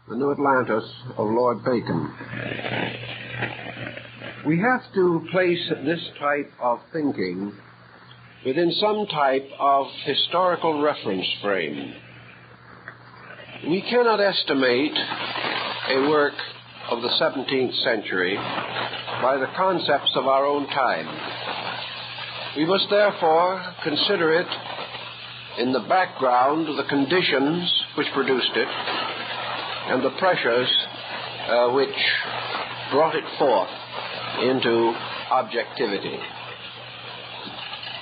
The New Atlantis of Lord Bacon. We have to place this type of thinking within some type of historical reference frame. We cannot estimate a work of the 17th century by the concepts of our own time. We must therefore consider it in the background of the conditions which produced it and the pressures which brought it forth into objectivity.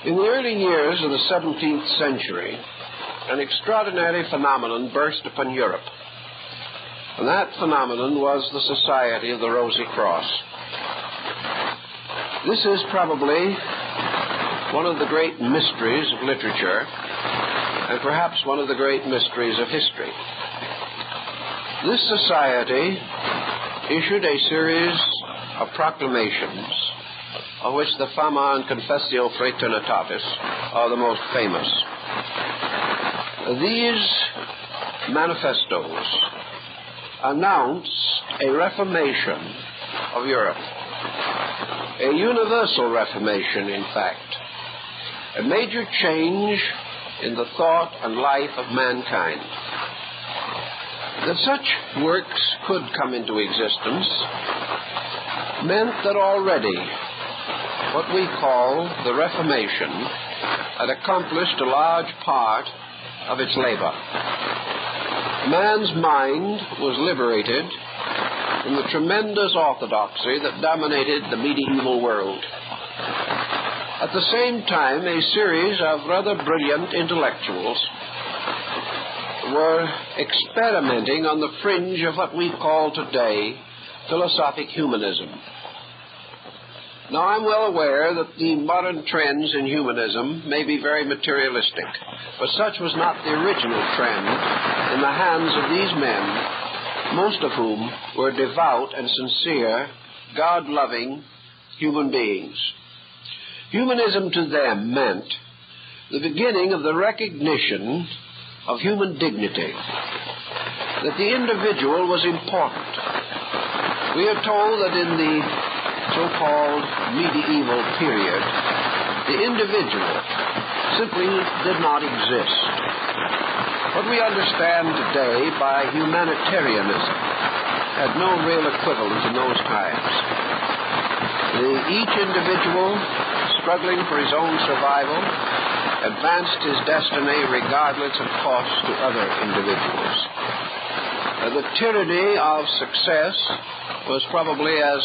In the early years of the 17th century, an extraordinary phenomenon burst upon Europe, and that phenomenon was the Society of the Rosy Cross. This is probably one of the great mysteries of literature, and perhaps one of the great mysteries of history. This society issued a series of proclamations, of which the Fama and Confessio Fraternitatis are the most famous. These manifestos announce a reformation of Europe, a universal reformation, in fact, a major change in the thought and life of mankind. That such works could come into existence meant that already what we call the Reformation had accomplished a large part of its labor. Man's mind was liberated from the tremendous orthodoxy that dominated the medieval world. At the same time, a series of rather brilliant intellectuals were experimenting on the fringe of what we call today Philosophic Humanism. Now, I'm well aware that the modern trends in humanism may be very materialistic, but such was not the original trend in the hands of these men, most of whom were devout and sincere, God-loving human beings. Humanism to them meant the beginning of the recognition of human dignity, that the individual was important. We are told that in the so-called medieval period, the individual simply did not exist. What we understand today by humanitarianism had no real equivalent in those times. Each individual, struggling for his own survival, advanced his destiny regardless of cost to other individuals. The tyranny of success was probably as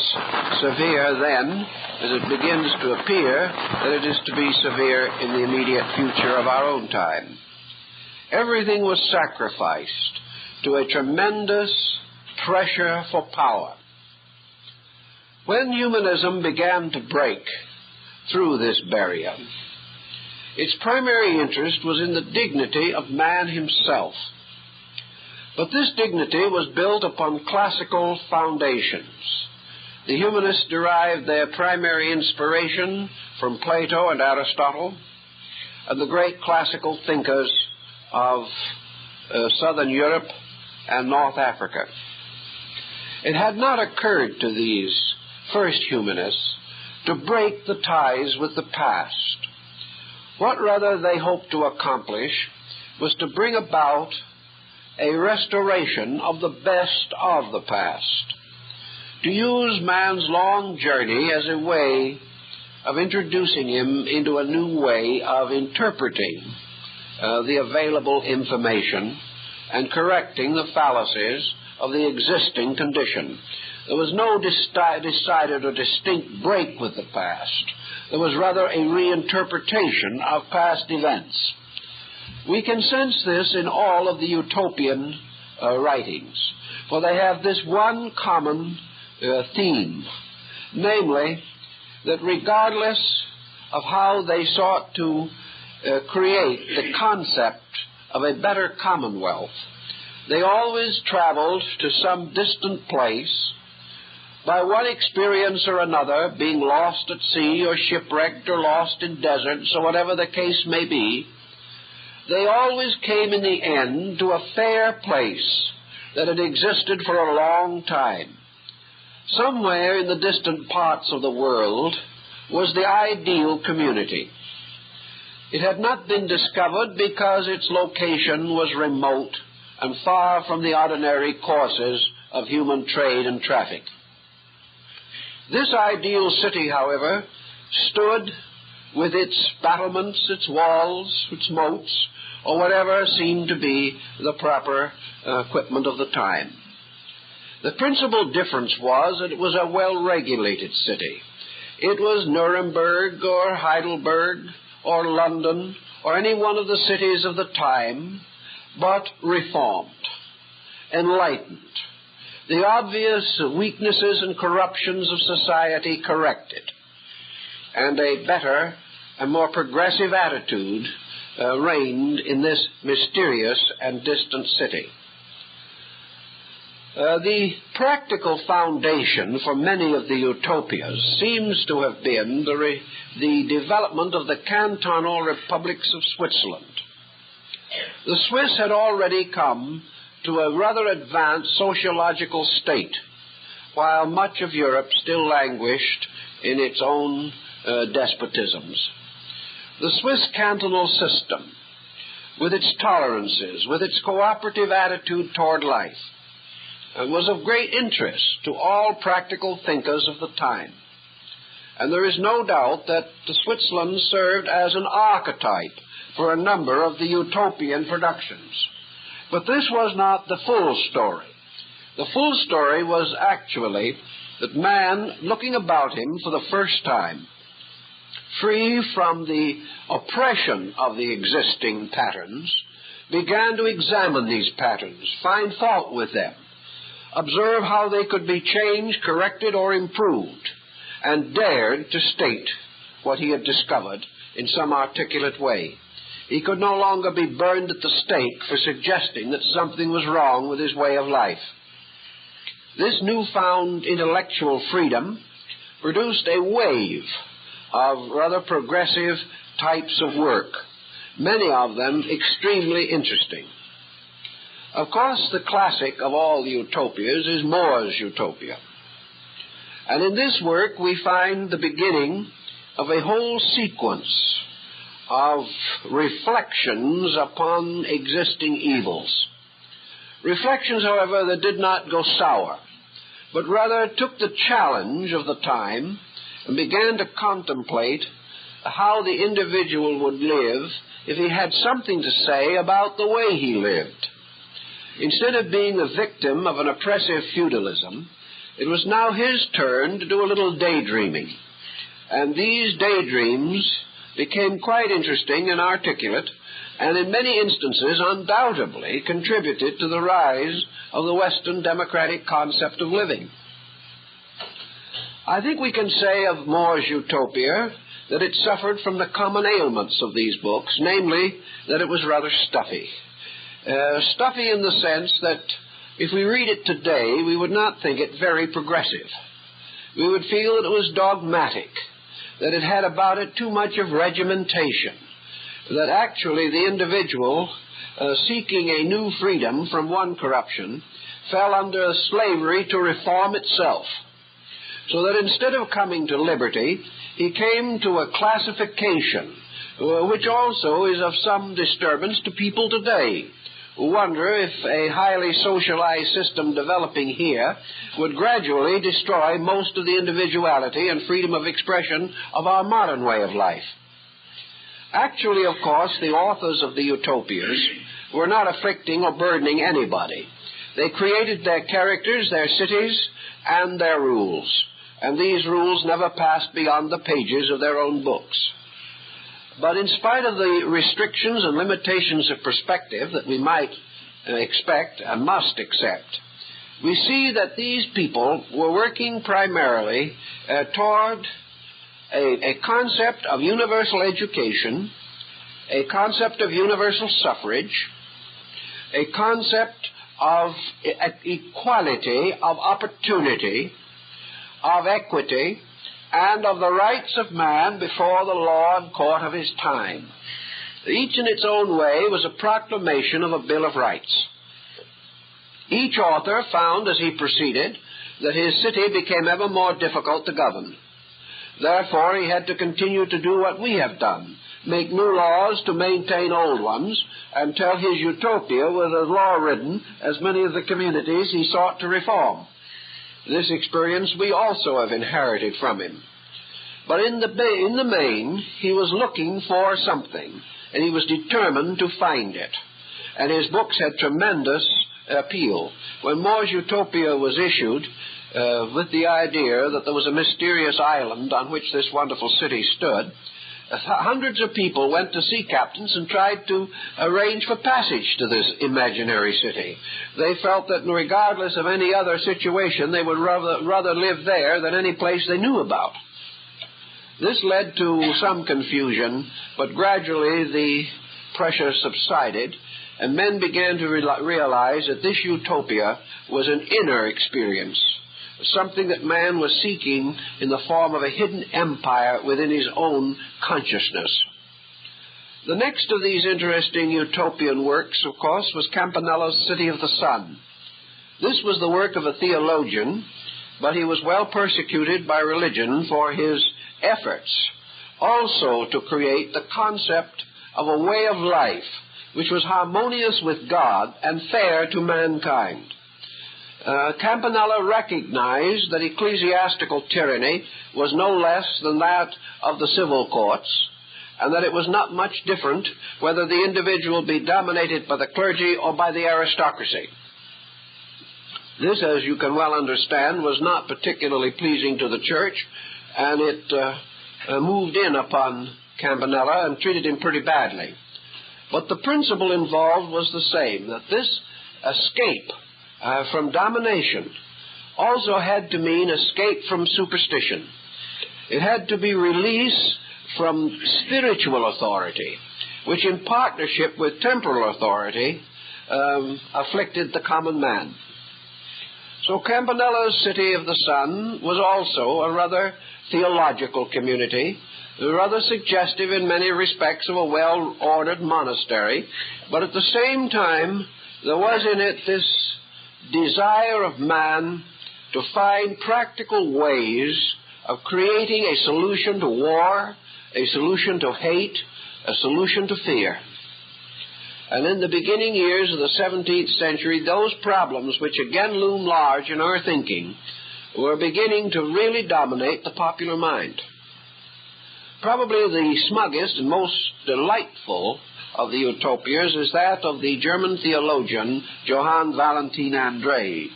severe then as it begins to appear that it is to be severe in the immediate future of our own time. Everything was sacrificed to a tremendous pressure for power. When humanism began to break through this barrier, its primary interest was in the dignity of man himself. But this dignity was built upon classical foundations. The humanists derived their primary inspiration from Plato and Aristotle and the great classical thinkers of Southern Europe and North Africa. It had not occurred to these first humanists to break the ties with the past. What rather they hoped to accomplish was to bring about a restoration of the best of the past, to use man's long journey as a way of introducing him into a new way of interpreting the available information and correcting the fallacies of the existing condition. There was no decided or distinct break with the past. There was rather a reinterpretation of past events. We can sense this in all of the utopian writings, for they have this one common theme, namely that regardless of how they sought to create the concept of a better commonwealth, they always traveled to some distant place by one experience or another, being lost at sea or shipwrecked or lost in deserts or whatever the case may be. They always came in the end to a fair place that had existed for a long time. Somewhere in the distant parts of the world was the ideal community. It had not been discovered because its location was remote and far from the ordinary courses of human trade and traffic. This ideal city, however, stood with its battlements, its walls, its moats, or whatever seemed to be the proper equipment of the time. The principal difference was that it was a well-regulated city. It was Nuremberg or Heidelberg or London or any one of the cities of the time, but reformed, enlightened, the obvious weaknesses and corruptions of society corrected, and a better and more progressive attitude reigned in this mysterious and distant city. The practical foundation for many of the utopias seems to have been the development of the cantonal republics of Switzerland. The Swiss had already come to a rather advanced sociological state, while much of Europe still languished in its own despotisms. The Swiss cantonal system, with its tolerances, with its cooperative attitude toward life, was of great interest to all practical thinkers of the time. And there is no doubt that Switzerland served as an archetype for a number of the utopian productions. But this was not the full story. The full story was actually that man, looking about him for the first time, free from the oppression of the existing patterns, began to examine these patterns, find fault with them, observe how they could be changed, corrected, or improved, and dared to state what he had discovered in some articulate way. He could no longer be burned at the stake for suggesting that something was wrong with his way of life. This newfound intellectual freedom produced a wave of rather progressive types of work, many of them extremely interesting. Of course, the classic of all the utopias is More's Utopia. And in this work we find the beginning of a whole sequence of reflections upon existing evils. Reflections, however, that did not go sour, but rather took the challenge of the time and began to contemplate how the individual would live if he had something to say about the way he lived. Instead of being the victim of an oppressive feudalism, it was now his turn to do a little daydreaming. And these daydreams became quite interesting and articulate, and in many instances undoubtedly contributed to the rise of the Western democratic concept of living. I think we can say of More's Utopia that it suffered from the common ailments of these books, namely that it was rather stuffy. Stuffy in the sense that if we read it today, we would not think it very progressive. We would feel that it was dogmatic, that it had about it too much of regimentation, that actually the individual seeking a new freedom from one corruption fell under slavery to reform itself. So that instead of coming to liberty, he came to a classification, which also is of some disturbance to people today, who wonder if a highly socialized system developing here would gradually destroy most of the individuality and freedom of expression of our modern way of life. Actually, of course, the authors of the utopias were not afflicting or burdening anybody. They created their characters, their cities, and their rules. And these rules never passed beyond the pages of their own books. But in spite of the restrictions and limitations of perspective that we might expect and must accept, we see that these people were working primarily toward a concept of universal education, a concept of universal suffrage, a concept of equality, of opportunity, of equity, and of the rights of man before the law and court of his time. Each in its own way was a proclamation of a Bill of Rights. Each author found as he proceeded that his city became ever more difficult to govern. Therefore, he had to continue to do what we have done, make new laws to maintain old ones, until his utopia was as law-ridden as many of the communities he sought to reform. This experience we also have inherited from him. But in the main, he was looking for something, and he was determined to find it. And his books had tremendous appeal. When More's Utopia was issued, with the idea that there was a mysterious island on which this wonderful city stood, hundreds of people went to sea captains and tried to arrange for passage to this imaginary city. They felt that regardless of any other situation, they would rather live there than any place they knew about. This led to some confusion, but gradually the pressure subsided, and men began to realize that this utopia was an inner experience, something that man was seeking in the form of a hidden empire within his own consciousness. The next of these interesting utopian works, of course, was Campanella's City of the Sun. This was the work of a theologian, but he was well persecuted by religion for his efforts also to create the concept of a way of life which was harmonious with God and fair to mankind. Campanella recognized that ecclesiastical tyranny was no less than that of the civil courts, and that it was not much different whether the individual be dominated by the clergy or by the aristocracy. This, as you can well understand, was not particularly pleasing to the church, and it moved in upon Campanella and treated him pretty badly. But the principle involved was the same, that this escape from domination also had to mean escape from superstition. It had to be release from spiritual authority, which in partnership with temporal authority afflicted the common man. So Campanella's City of the Sun was also a rather theological community, rather suggestive in many respects of a well-ordered monastery, but at the same time there was in it this desire of man to find practical ways of creating a solution to war, a solution to hate, a solution to fear. And in the beginning years of the 17th century, those problems which again loom large in our thinking were beginning to really dominate the popular mind. Probably the smuggest and most delightful of the utopias is that of the German theologian Johann Valentin André,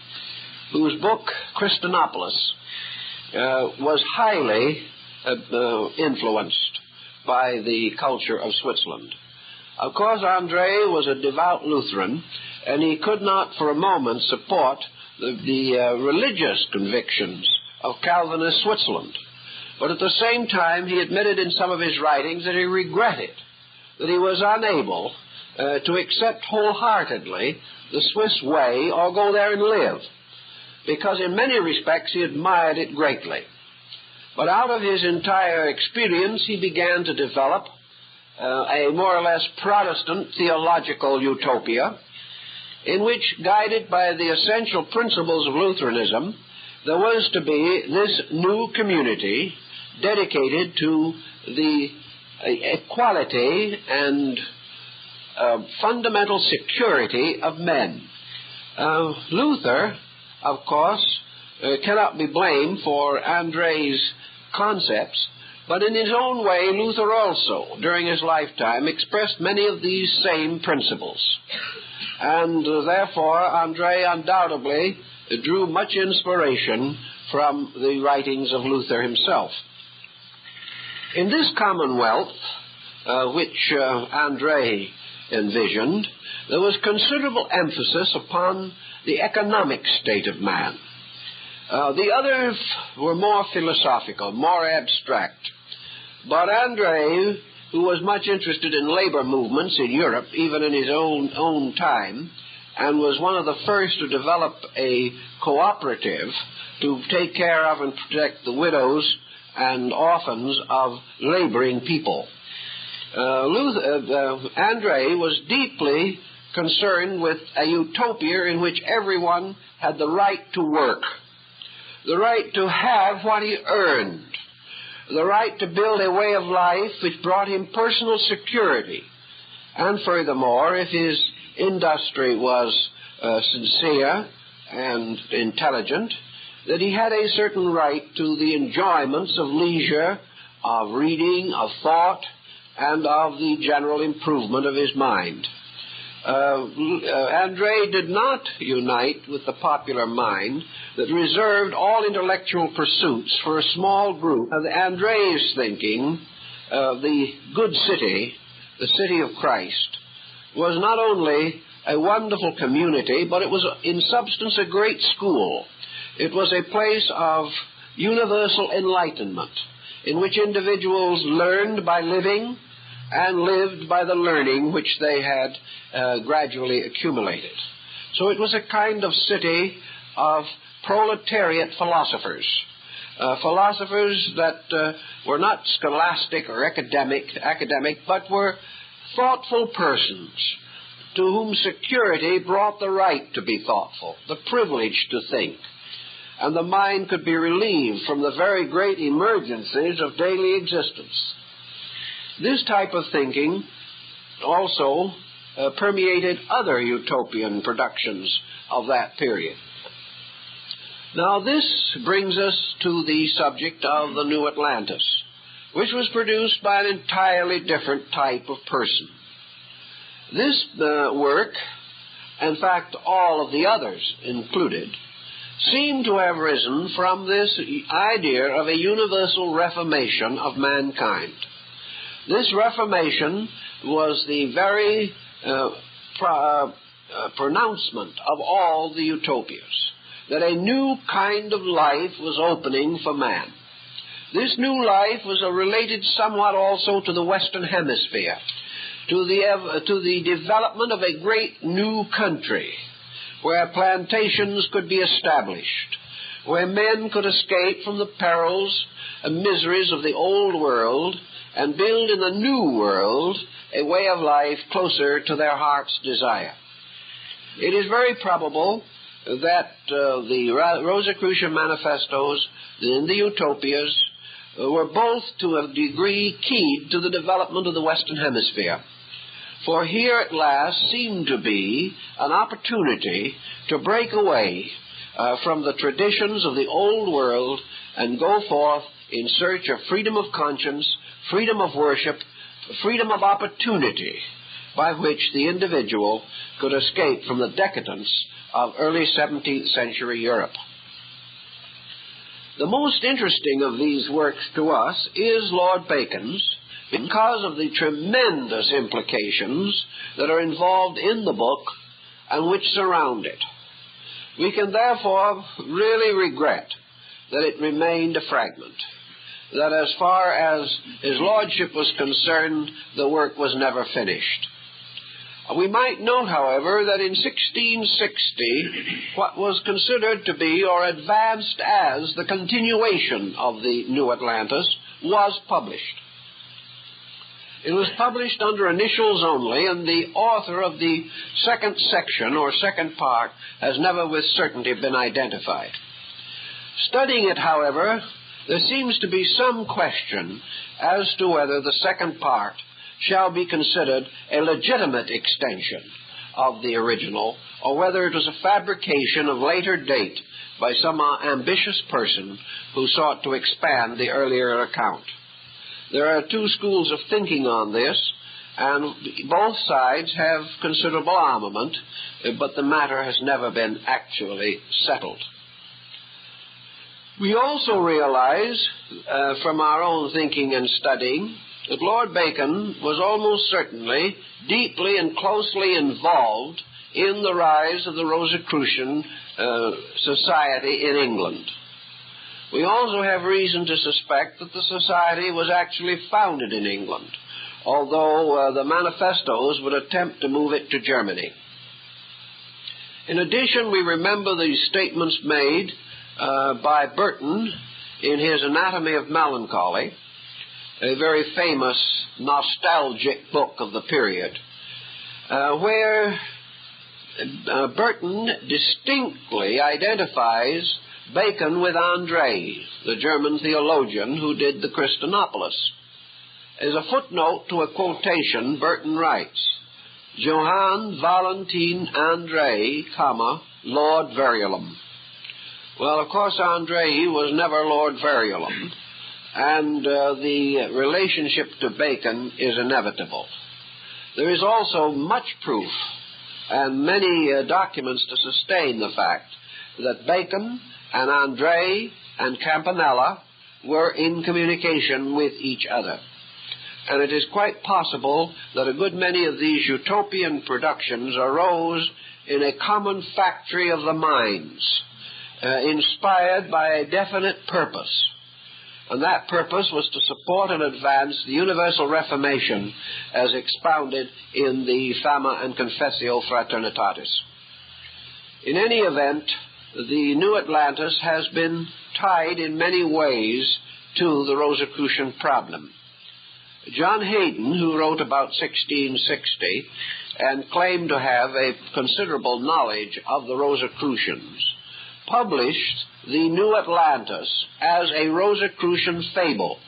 whose book Christianopolis was highly influenced by the culture of Switzerland. Of course, André was a devout Lutheran, and he could not for a moment support the religious convictions of Calvinist Switzerland. But at the same time, he admitted in some of his writings that he regretted that he was unable to accept wholeheartedly the Swiss way or go there and live, because in many respects he admired it greatly. But out of his entire experience, he began to develop a more or less Protestant theological utopia in which, guided by the essential principles of Lutheranism, there was to be this new community dedicated to the equality and fundamental security of men. Luther, of course, cannot be blamed for André's concepts, but in his own way, Luther also, during his lifetime, expressed many of these same principles. And therefore, André undoubtedly drew much inspiration from the writings of Luther himself. In this commonwealth, which André envisioned, there was considerable emphasis upon the economic state of man. The others were more philosophical, more abstract. But André, who was much interested in labor movements in Europe, even in his own time, and was one of the first to develop a cooperative to take care of and protect the widows and orphans of laboring people. André was deeply concerned with a utopia in which everyone had the right to work, the right to have what he earned, the right to build a way of life which brought him personal security, and furthermore, if his industry was sincere and intelligent, that he had a certain right to the enjoyments of leisure, of reading, of thought, and of the general improvement of his mind. André did not unite with the popular mind that reserved all intellectual pursuits for a small group. André's thinking, the good city, the city of Christ, was not only a wonderful community, but it was in substance a great school. It was a place of universal enlightenment in which individuals learned by living and lived by the learning which they had gradually accumulated. So it was a kind of city of proletariat philosophers, philosophers that were not scholastic or academic, but were thoughtful persons to whom security brought the right to be thoughtful, the privilege to think, and the mind could be relieved from the very great emergencies of daily existence. This type of thinking also permeated other utopian productions of that period. Now this brings us to the subject of the New Atlantis, which was produced by an entirely different type of person. This work, in fact all of the others included, seem to have risen from this idea of a universal reformation of mankind. This reformation was the very pronouncement of all the utopias, that a new kind of life was opening for man. This new life was related somewhat also to the Western Hemisphere, to the development of a great new country, where plantations could be established, where men could escape from the perils and miseries of the old world and build in the new world a way of life closer to their heart's desire. It is very probable that the Rosicrucian manifestos and the utopias were both to a degree keyed to the development of the Western Hemisphere. For here at last seemed to be an opportunity to break away from the traditions of the old world and go forth in search of freedom of conscience, freedom of worship, freedom of opportunity, by which the individual could escape from the decadence of early 17th century Europe. The most interesting of these works to us is Lord Bacon's, because of the tremendous implications that are involved in the book and which surround it. We can therefore really regret that it remained a fragment, that as far as his lordship was concerned, the work was never finished. We might note, however, that in 1660, what was considered to be or advanced as the continuation of the New Atlantis was published. It was published under initials only, and the author of the second section or second part has never with certainty been identified. Studying it, however, there seems to be some question as to whether the second part shall be considered a legitimate extension of the original, or whether it was a fabrication of later date by some ambitious person who sought to expand the earlier account. There are two schools of thinking on this, and both sides have considerable armament, but the matter has never been actually settled. We also realize from our own thinking and studying that Lord Bacon was almost certainly deeply and closely involved in the rise of the Rosicrucian society in England. We also have reason to suspect that the society was actually founded in England, although the manifestos would attempt to move it to Germany. In addition, we remember the statements made by Burton in his Anatomy of Melancholy, a very famous nostalgic book of the period, where Burton distinctly identifies Bacon with André, the German theologian who did the Christonopolis. As a footnote to a quotation, Burton writes, Johann Valentin André, Lord Verulam. Well, of course, André was never Lord Verulam, and the relationship to Bacon is inevitable. There is also much proof and many documents to sustain the fact that Bacon and André and Campanella were in communication with each other. And it is quite possible that a good many of these utopian productions arose in a common factory of the minds, inspired by a definite purpose. And that purpose was to support and advance the universal Reformation as expounded in the Fama and Confessio Fraternitatis. In any event, the New Atlantis has been tied in many ways to the Rosicrucian problem. John Hayden, who wrote about 1660 and claimed to have a considerable knowledge of the Rosicrucians, published the New Atlantis as a Rosicrucian fable,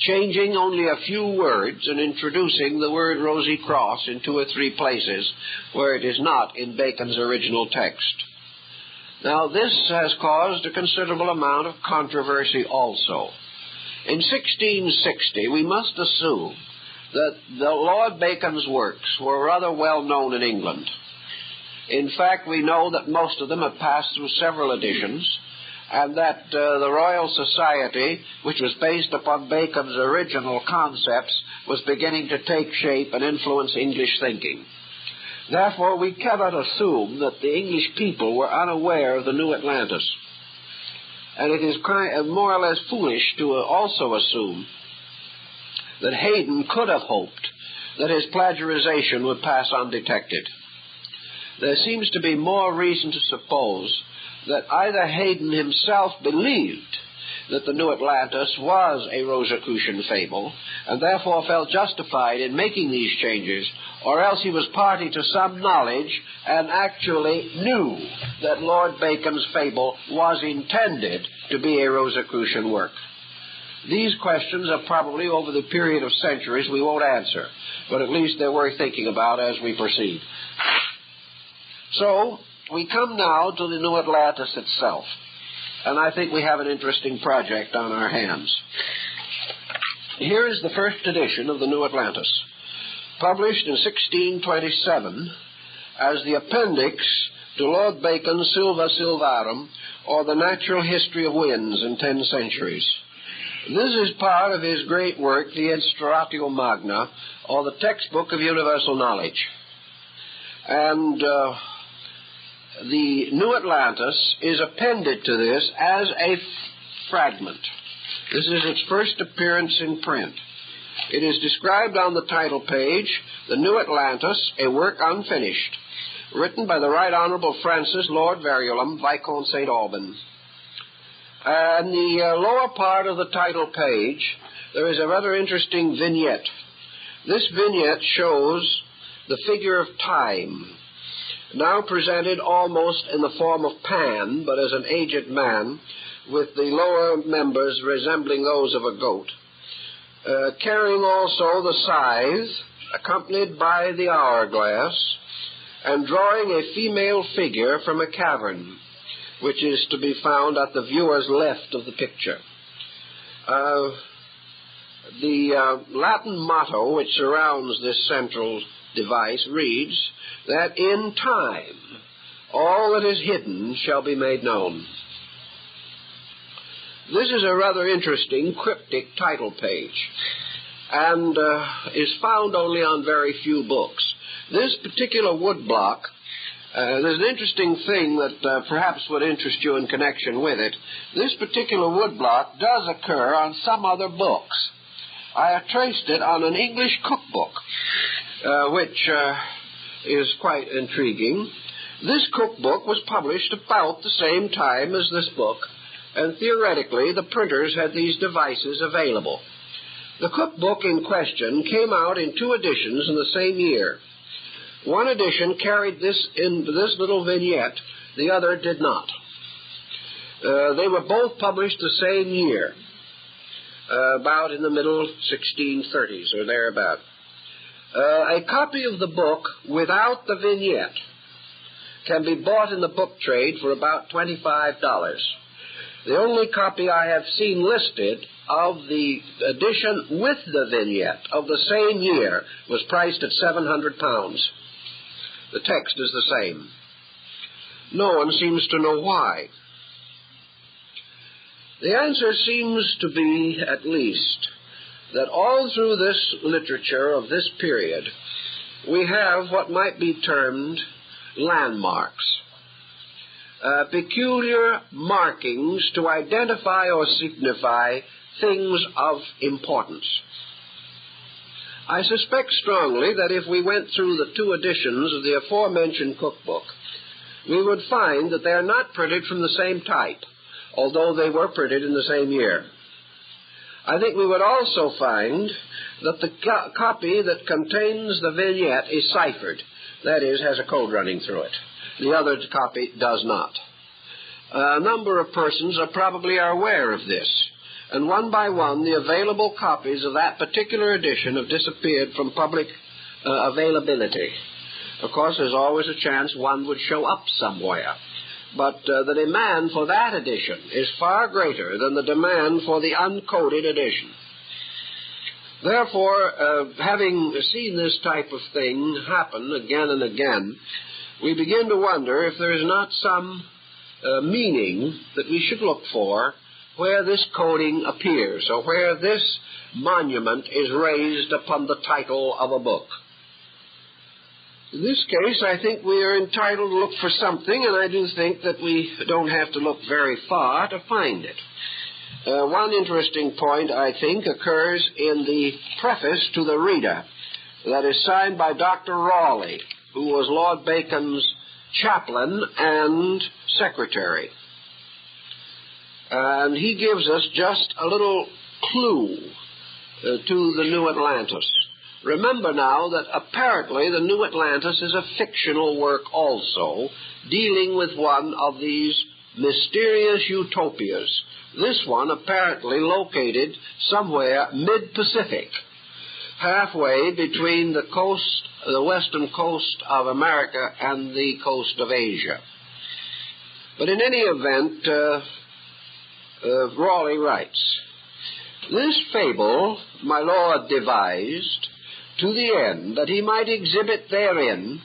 changing only a few words and introducing the word Rosy Cross in 2 or 3 places where it is not in Bacon's original text. Now, this has caused a considerable amount of controversy also. In 1660, we must assume that the Lord Bacon's works were rather well known in England. In fact, we know that most of them have passed through several editions, and that the Royal Society, which was based upon Bacon's original concepts, was beginning to take shape and influence English thinking. Therefore, we cannot assume that the English people were unaware of the New Atlantis. And it is more or less foolish to also assume that Hayden could have hoped that his plagiarization would pass undetected. There seems to be more reason to suppose that either Hayden himself believed that the New Atlantis was a Rosicrucian fable, and therefore felt justified in making these changes, or else he was party to some knowledge and actually knew that Lord Bacon's fable was intended to be a Rosicrucian work. These questions are probably, over the period of centuries, we won't answer, but at least they're worth thinking about as we proceed. So, we come now to the New Atlantis itself, and I think we have an interesting project on our hands. Here is the first edition of the New Atlantis, published in 1627 as the appendix to Lord Bacon's Silva Silvarum, or the Natural History of Winds in 10 Centuries. This is part of his great work, the Instauratio Magna, or the Textbook of Universal Knowledge. And the New Atlantis is appended to this as a fragment. This is its first appearance in print. It is described on the title page, The New Atlantis, a Work Unfinished, written by the Right Honourable Francis Lord Verulam, Viscount St. Alban. In the lower part of the title page, there is a rather interesting vignette. This vignette shows the figure of time, now presented almost in the form of Pan, but as an aged man, with the lower members resembling those of a goat, carrying also the scythe, accompanied by the hourglass, and drawing a female figure from a cavern, which is to be found at the viewer's left of the picture. The Latin motto which surrounds this central device reads that in time all that is hidden shall be made known. This is a rather interesting cryptic title page, and is found only on very few books. This particular woodblock, there's an interesting thing that perhaps would interest you in connection with it. This particular woodblock does occur on some other books. I have traced it on an English cookbook, which is quite intriguing. This cookbook was published about the same time as this book, and theoretically the printers had these devices available. The cookbook in question came out in 2 editions in the same year. One edition carried this little vignette, the other did not. They were both published the same year, about in the middle 1630s or thereabout. A copy of the book without the vignette can be bought in the book trade for about $25. The only copy I have seen listed of the edition with the vignette of the same year was priced at £700. The text is the same. No one seems to know why. The answer seems to be, at least, that all through this literature of this period, we have what might be termed landmarks, peculiar markings to identify or signify things of importance. I suspect strongly that if we went through the two editions of the aforementioned cookbook, we would find that they are not printed from the same type, although they were printed in the same year. I think we would also find that the copy that contains the vignette is ciphered, that is, has a code running through it. The other copy does not. A number of persons probably are aware of this, and one by one the available copies of that particular edition have disappeared from public availability. Of course, there's always a chance one would show up somewhere. But the demand for that edition is far greater than the demand for the uncoded edition. Therefore, having seen this type of thing happen again and again, we begin to wonder if there is not some meaning that we should look for where this coding appears, or where this monument is raised upon the title of a book. In this case, I think we are entitled to look for something, and I do think that we don't have to look very far to find it. One interesting point, I think, occurs in the preface to the reader that is signed by Dr. Rosy, who was Lord Bacon's chaplain and secretary. And he gives us just a little clue to the New Atlantis. Remember now that apparently the New Atlantis is a fictional work also, dealing with one of these mysterious utopias. This one apparently located somewhere mid-Pacific, halfway between the western coast of America and the coast of Asia. But in any event, Raleigh writes, "This fable my lord devised to the end that he might exhibit therein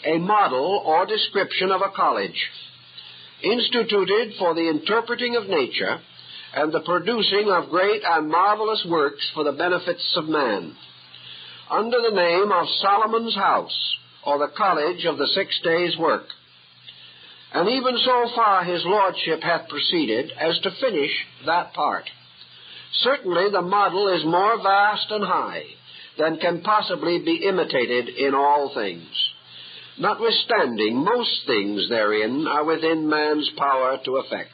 a model or description of a college, instituted for the interpreting of nature and the producing of great and marvelous works for the benefits of man, under the name of Solomon's House, or the College of the 6 Days' Work. And even so far his lordship hath proceeded as to finish that part. Certainly the model is more vast and high than can possibly be imitated in all things. Notwithstanding, most things therein are within man's power to effect.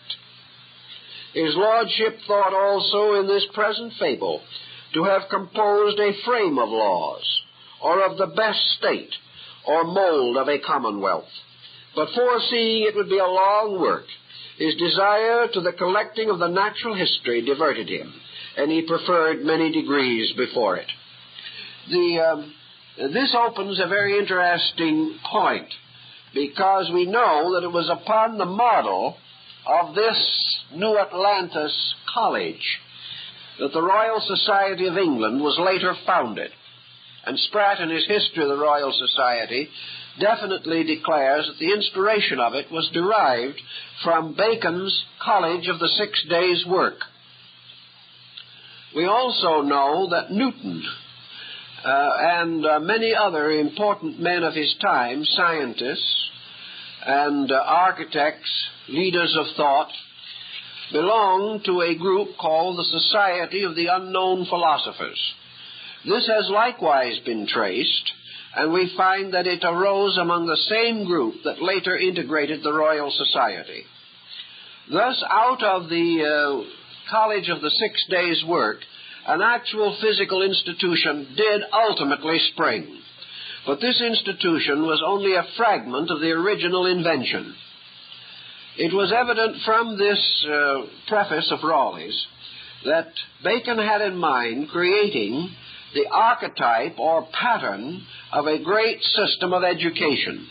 His lordship thought also in this present fable to have composed a frame of laws, or of the best state, or mold of a commonwealth. But foreseeing it would be a long work, his desire to the collecting of the natural history diverted him, and he preferred many degrees before it." This opens a very interesting point, because we know that it was upon the model of this New Atlantis College that the Royal Society of England was later founded. And Spratt, in his History of the Royal Society, definitely declares that the inspiration of it was derived from Bacon's College of the 6 Days' Work. We also know that Newton and many other important men of his time, scientists and architects, leaders of thought, belonged to a group called the Society of the Unknown Philosophers. This has likewise been traced, and we find that it arose among the same group that later integrated the Royal Society. Thus, out of the College of the 6 Days' Work, an actual physical institution did ultimately spring. But this institution was only a fragment of the original invention. It was evident from this preface of Raleigh's that Bacon had in mind creating the archetype or pattern of a great system of education,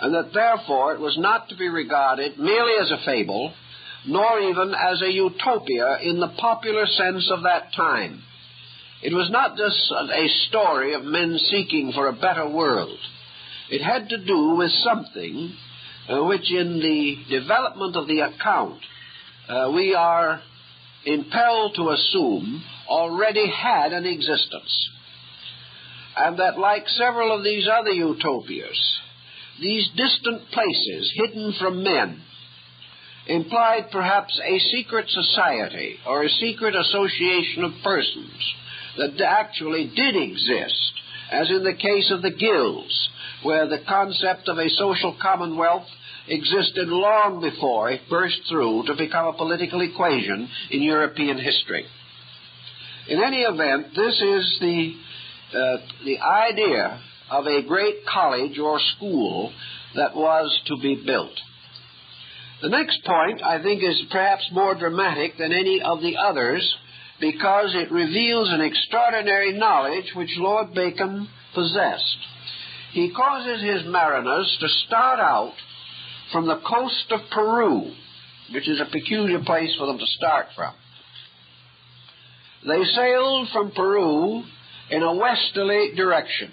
and that therefore it was not to be regarded merely as a fable, nor even as a utopia in the popular sense of that time. It was not just a story of men seeking for a better world. It had to do with something which in the development of the account we are impelled to assume already had an existence, and that like several of these other utopias, these distant places hidden from men implied perhaps a secret society or a secret association of persons that actually did exist, as in the case of the guilds, where the concept of a social commonwealth existed long before it burst through to become a political equation in European history. In any event, this is the idea of a great college or school that was to be built. The next point, I think, is perhaps more dramatic than any of the others, because it reveals an extraordinary knowledge which Lord Bacon possessed. He causes his mariners to start out from the coast of Peru, which is a peculiar place for them to start from. They sailed from Peru in a westerly direction,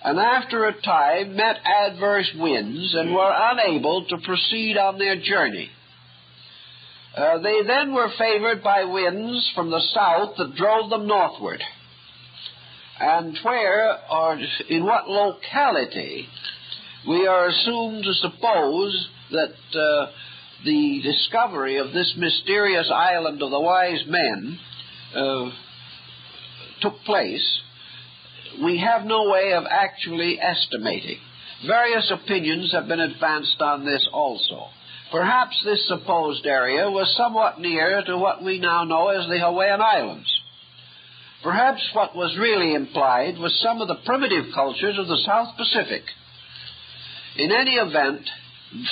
and after a time met adverse winds and were unable to proceed on their journey. They then were favored by winds from the south that drove them northward. And where, or in what locality, we are assumed to suppose that the discovery of this mysterious island of the wise men took place, we have no way of actually estimating. Various opinions have been advanced on this also. Perhaps this supposed area was somewhat near to what we now know as the Hawaiian Islands. Perhaps what was really implied was some of the primitive cultures of the South Pacific. In any event,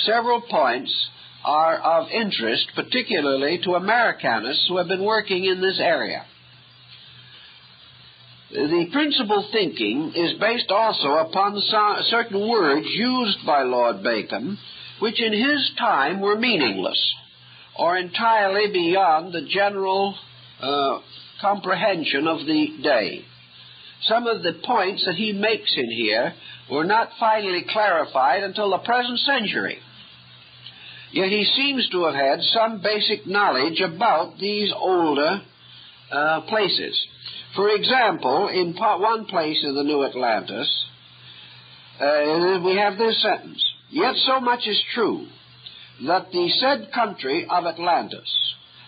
several points are of interest, particularly to Americanists who have been working in this area. The principal thinking is based also upon certain words used by Lord Bacon, which in his time were meaningless or entirely beyond the general comprehension of the day. Some of the points that he makes in here were not finally clarified until the present century. Yet he seems to have had some basic knowledge about these older places. For example, in one place in the New Atlantis, we have this sentence: "Yet so much is true, that the said country of Atlantis,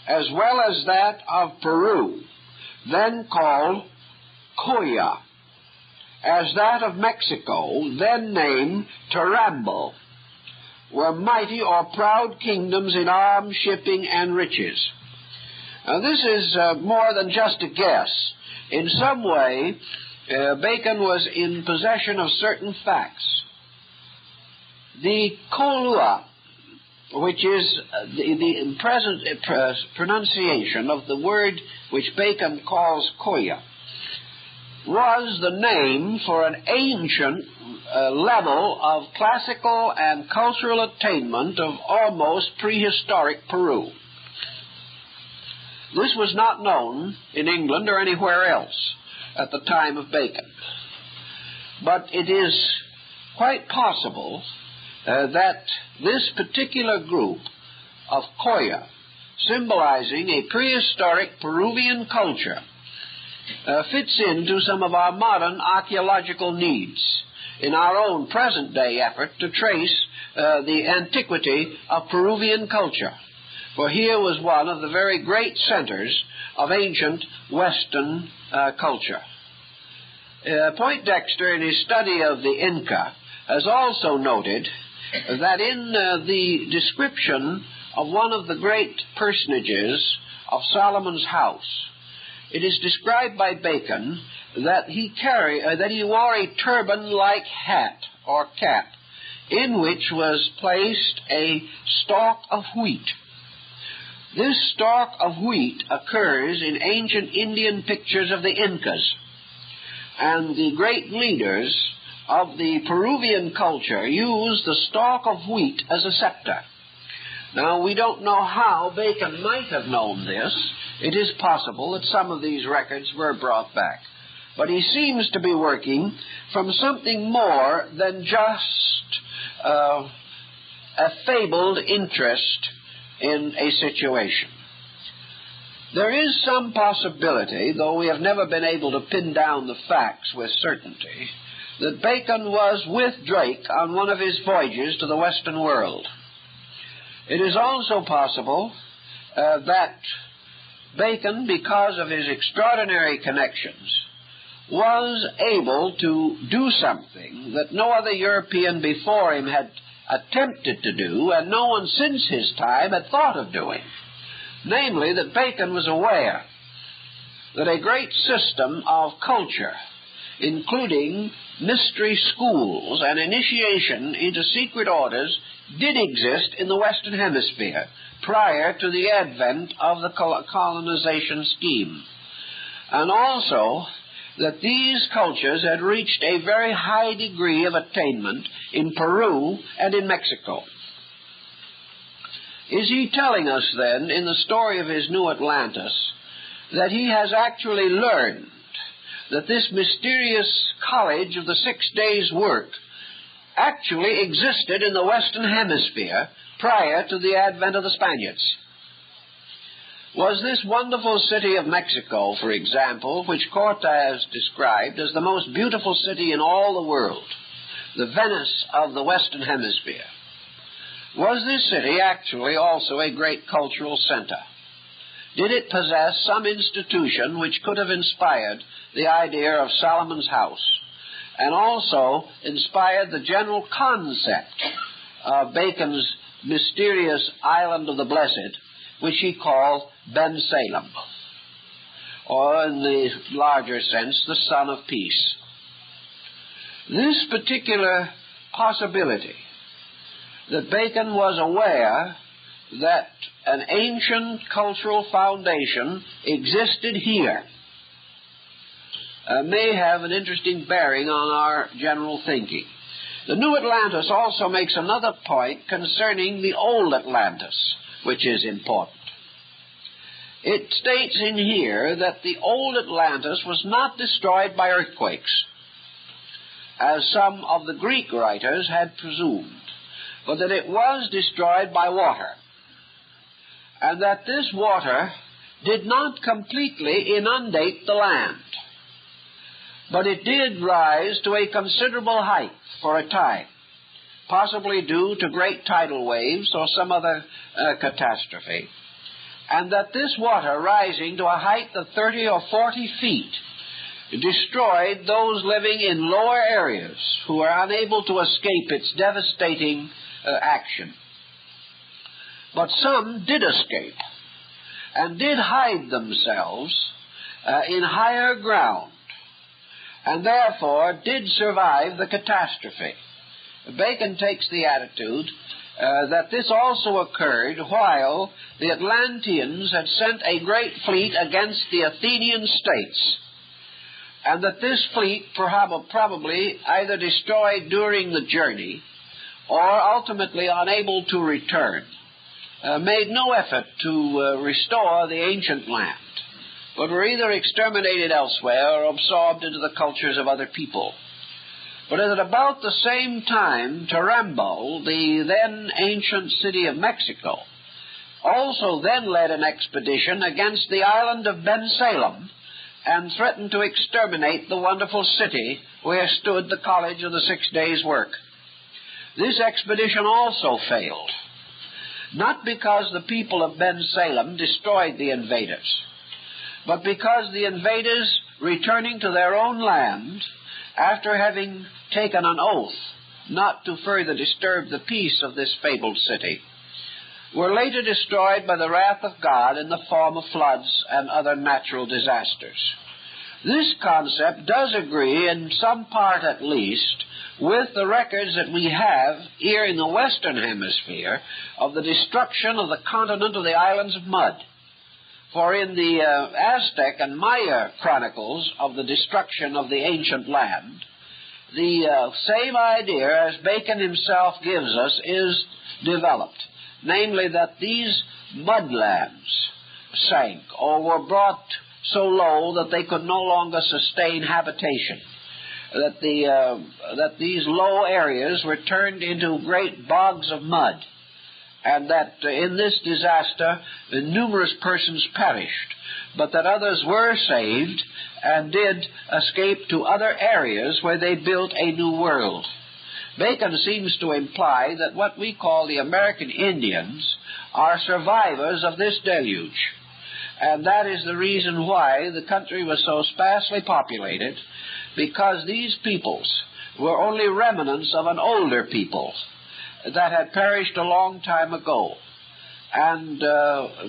as well as that of Peru, then called Coya, as that of Mexico, then named Tarambo, were mighty or proud kingdoms in arms, shipping, and riches." Now this is more than just a guess. In some way, Bacon was in possession of certain facts. The Kolua, which is the present pronunciation of the word which Bacon calls Koya, was the name for an ancient level of classical and cultural attainment of almost prehistoric Peru. This was not known in England or anywhere else at the time of Bacon. But it is quite possible that this particular group of Koya, symbolizing a prehistoric Peruvian culture, fits into some of our modern archaeological needs in our own present-day effort to trace the antiquity of Peruvian culture. For here was one of the very great centers of ancient Western culture. Poindexter, in his study of the Inca, has also noted that in the description of one of the great personages of Solomon's house, it is described by Bacon that he wore a turban-like hat or cap, in which was placed a stalk of wheat. This stalk of wheat occurs in ancient Indian pictures of the Incas, and the great leaders of the Peruvian culture used the stalk of wheat as a scepter. Now, we don't know how Bacon might have known this. It is possible that some of these records were brought back. But he seems to be working from something more than just a fabled interest in a situation. There is some possibility, though we have never been able to pin down the facts with certainty, that Bacon was with Drake on one of his voyages to the Western world. It is also possible that Bacon, because of his extraordinary connections, was able to do something that no other European before him had attempted to do, and no one since his time had thought of doing. Namely, that Bacon was aware that a great system of culture, including mystery schools and initiation into secret orders, did exist in the Western Hemisphere prior to the advent of the colonization scheme, and also that these cultures had reached a very high degree of attainment in Peru and in Mexico. Is he telling us then, in the story of his New Atlantis, that he has actually learned that this mysterious college of the 6 days' work actually existed in the Western Hemisphere prior to the advent of the Spaniards? Was this wonderful city of Mexico, for example, which Cortes described as the most beautiful city in all the world, the Venice of the Western Hemisphere, was this city actually also a great cultural center? Did it possess some institution which could have inspired the idea of Solomon's house, and also inspired the general concept of Bacon's mysterious island of the blessed, which he called Ben Salem, or in the larger sense, the Son of Peace? This particular possibility, that Bacon was aware that an ancient cultural foundation existed here, may have an interesting bearing on our general thinking. The New Atlantis also makes another point concerning the Old Atlantis, which is important. It states in here that the Old Atlantis was not destroyed by earthquakes, as some of the Greek writers had presumed, but that it was destroyed by water, and that this water did not completely inundate the land, but it did rise to a considerable height for a time, possibly due to great tidal waves or some other catastrophe, and that this water, rising to a height of 30 or 40 feet, destroyed those living in lower areas who were unable to escape its devastating action. But some did escape and did hide themselves in higher ground, and therefore did survive the catastrophe. Bacon takes the attitude that this also occurred while the Atlanteans had sent a great fleet against the Athenian states, and that this fleet probably either destroyed during the journey or ultimately unable to return, made no effort to restore the ancient land, but were either exterminated elsewhere or absorbed into the cultures of other people. But at about the same time, Tarambo, the then ancient city of Mexico, also then led an expedition against the island of Ben Salem and threatened to exterminate the wonderful city where stood the College of the 6 Days' Work. This expedition also failed, not because the people of Ben Salem destroyed the invaders, but because the invaders, returning to their own land, after having taken an oath not to further disturb the peace of this fabled city, were later destroyed by the wrath of God in the form of floods and other natural disasters. This concept does agree, in some part at least, with the records that we have here in the Western Hemisphere of the destruction of the continent of the Islands of Mud. For in the Aztec and Maya chronicles of the destruction of the ancient land, the same idea as Bacon himself gives us is developed, namely that these mudlands sank or were brought so low that they could no longer sustain habitation, that these low areas were turned into great bogs of mud, and that in this disaster numerous persons perished, but that others were saved and did escape to other areas where they built a new world. Bacon seems to imply that what we call the American Indians are survivors of this deluge, and that is the reason why the country was so sparsely populated, because these peoples were only remnants of an older people that had perished a long time ago. And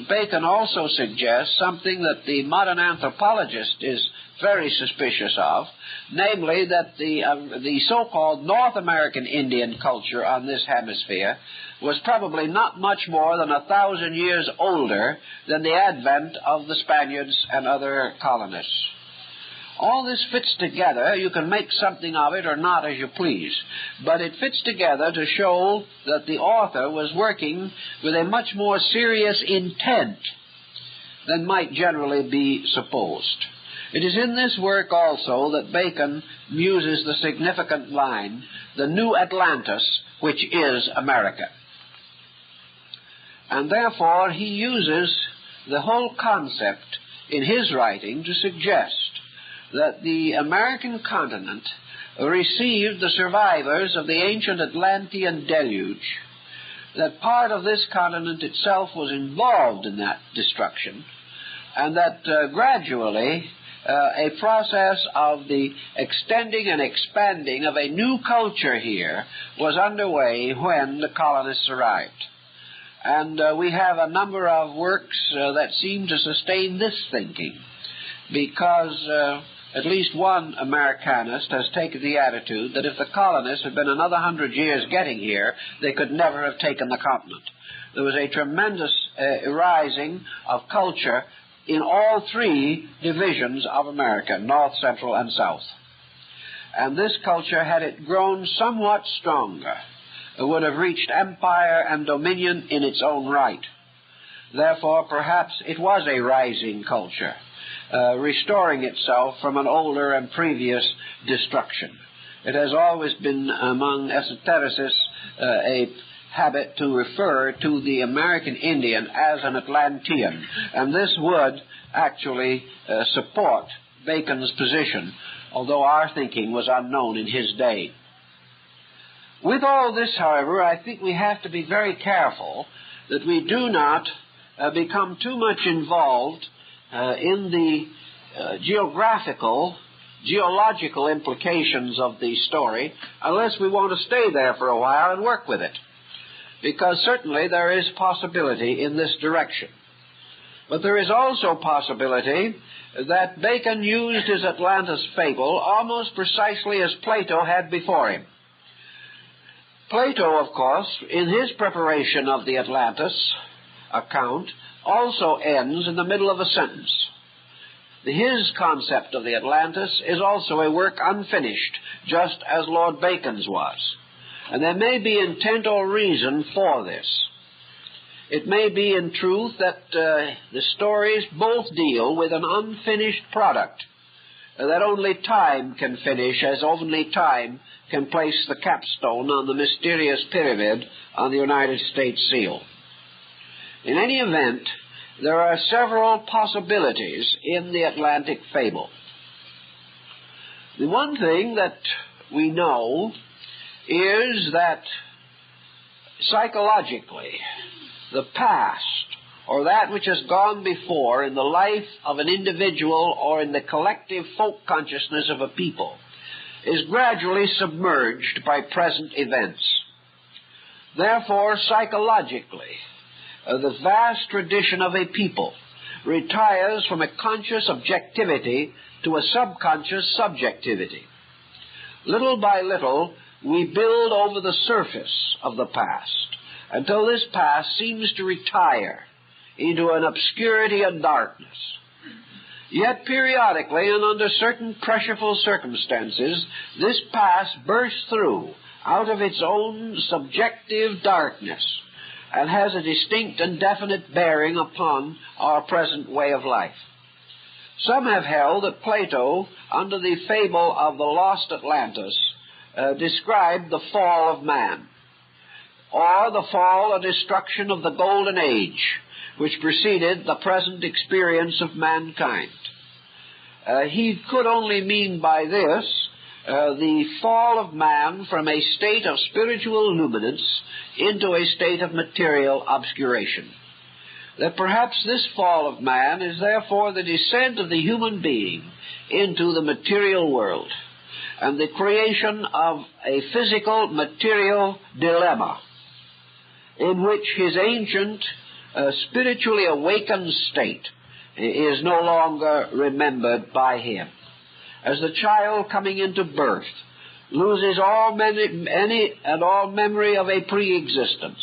Bacon also suggests something that the modern anthropologist is very suspicious of, namely that the so-called North American Indian culture on this hemisphere was probably not much more than 1,000 years older than the advent of the Spaniards and other colonists. All this fits together. You can make something of it or not as you please, but it fits together to show that the author was working with a much more serious intent than might generally be supposed. It is in this work also that Bacon uses the significant line, "the new Atlantis, which is America." And therefore he uses the whole concept in his writing to suggest that the American continent received the survivors of the ancient Atlantean deluge, that part of this continent itself was involved in that destruction, and that gradually a process of the extending and expanding of a new culture here was underway when the colonists arrived. And we have a number of works that seem to sustain this thinking, because at least one Americanist has taken the attitude that if the colonists had been another 100 years getting here, they could never have taken the continent. There was a tremendous rising of culture in all three divisions of America, North, Central, and South. And this culture, had it grown somewhat stronger, would have reached empire and dominion in its own right. Therefore, perhaps it was a rising culture, restoring itself from an older and previous destruction. It has always been among esotericists a habit to refer to the American Indian as an Atlantean, and this would actually support Bacon's position, although our thinking was unknown in his day. With all this, however, I think we have to be very careful that we do not become too much involved in the geological implications of the story, unless we want to stay there for a while and work with it, because certainly there is possibility in this direction. But there is also possibility that Bacon used his Atlantis fable almost precisely as Plato had before him. Plato, of course, in his preparation of the Atlantis account, also ends in the middle of a sentence. His concept of the Atlantis is also a work unfinished, just as Lord Bacon's was. And there may be intent or reason for this. It may be, in truth, that the stories both deal with an unfinished product that only time can finish, as only time can place the capstone on the mysterious pyramid on the United States seal. In any event, there are several possibilities in the Atlantic fable. The one thing that we know is that psychologically, the past, or that which has gone before in the life of an individual or in the collective folk consciousness of a people, is gradually submerged by present events. Therefore, psychologically, the vast tradition of a people retires from a conscious objectivity to a subconscious subjectivity. Little by little, we build over the surface of the past until this past seems to retire into an obscurity and darkness. Yet periodically and under certain pressureful circumstances, this past bursts through out of its own subjective darkness and has a distinct and definite bearing upon our present way of life. Some have held that Plato, under the fable of the Lost Atlantis, described the fall of man, or the fall or destruction of the Golden Age, which preceded the present experience of mankind. He could only mean by this the fall of man from a state of spiritual luminance into a state of material obscuration. That perhaps this fall of man is therefore the descent of the human being into the material world and the creation of a physical material dilemma in which his ancient spiritually awakened state is no longer remembered by him. As the child coming into birth loses all memory of a pre-existence,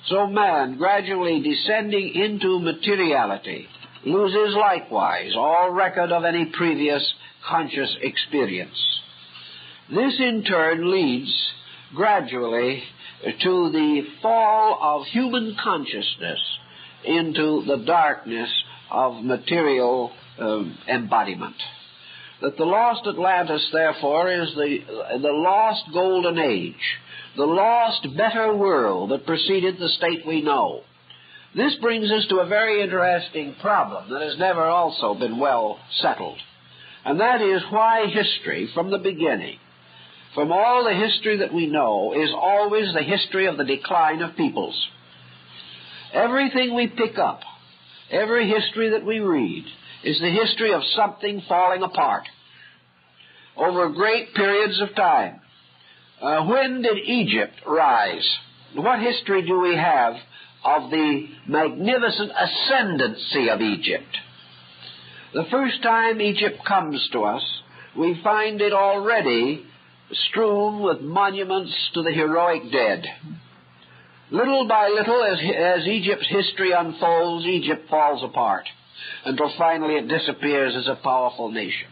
so man, gradually descending into materiality, loses likewise all record of any previous conscious experience. This in turn leads gradually to the fall of human consciousness into the darkness of material embodiment. That the lost Atlantis, therefore, is the lost golden age, the lost better world that preceded the state we know. This brings us to a very interesting problem that has never also been well settled, and that is why history, from the beginning, from all the history that we know, is always the history of the decline of peoples. Everything we pick up, every history that we read, is the history of something falling apart over great periods of time. When did Egypt rise? What history do we have of the magnificent ascendancy of Egypt? The first time Egypt comes to us, we find it already strewn with monuments to the heroic dead. Little by little, as Egypt's history unfolds, Egypt falls apart until finally it disappears as a powerful nation.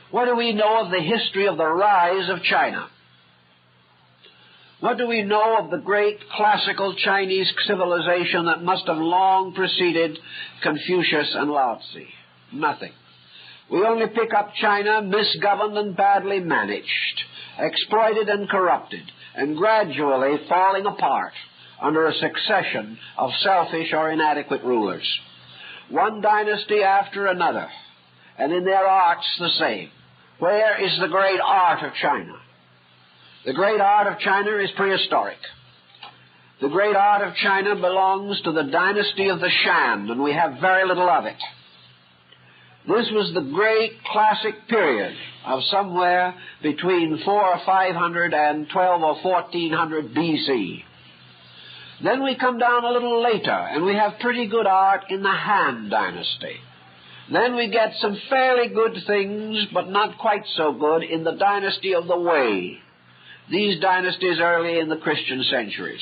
What do we know of the history of the rise of China? What do we know of the great classical Chinese civilization that must have long preceded Confucius and Lao Tzu? Nothing. We only pick up China misgoverned and badly managed, exploited and corrupted, and gradually falling apart under a succession of selfish or inadequate rulers. One dynasty after another, and in their arts the same. Where is the great art of China? The great art of China is prehistoric. The great art of China belongs to the dynasty of the Shan, and we have very little of it. This was the great classic period of somewhere between 400 or 500 and 12 or 1400 BC. Then we come down a little later, and we have pretty good art in the Han Dynasty. Then we get some fairly good things, but not quite so good, in the dynasty of the Wei. These dynasties early in the Christian centuries.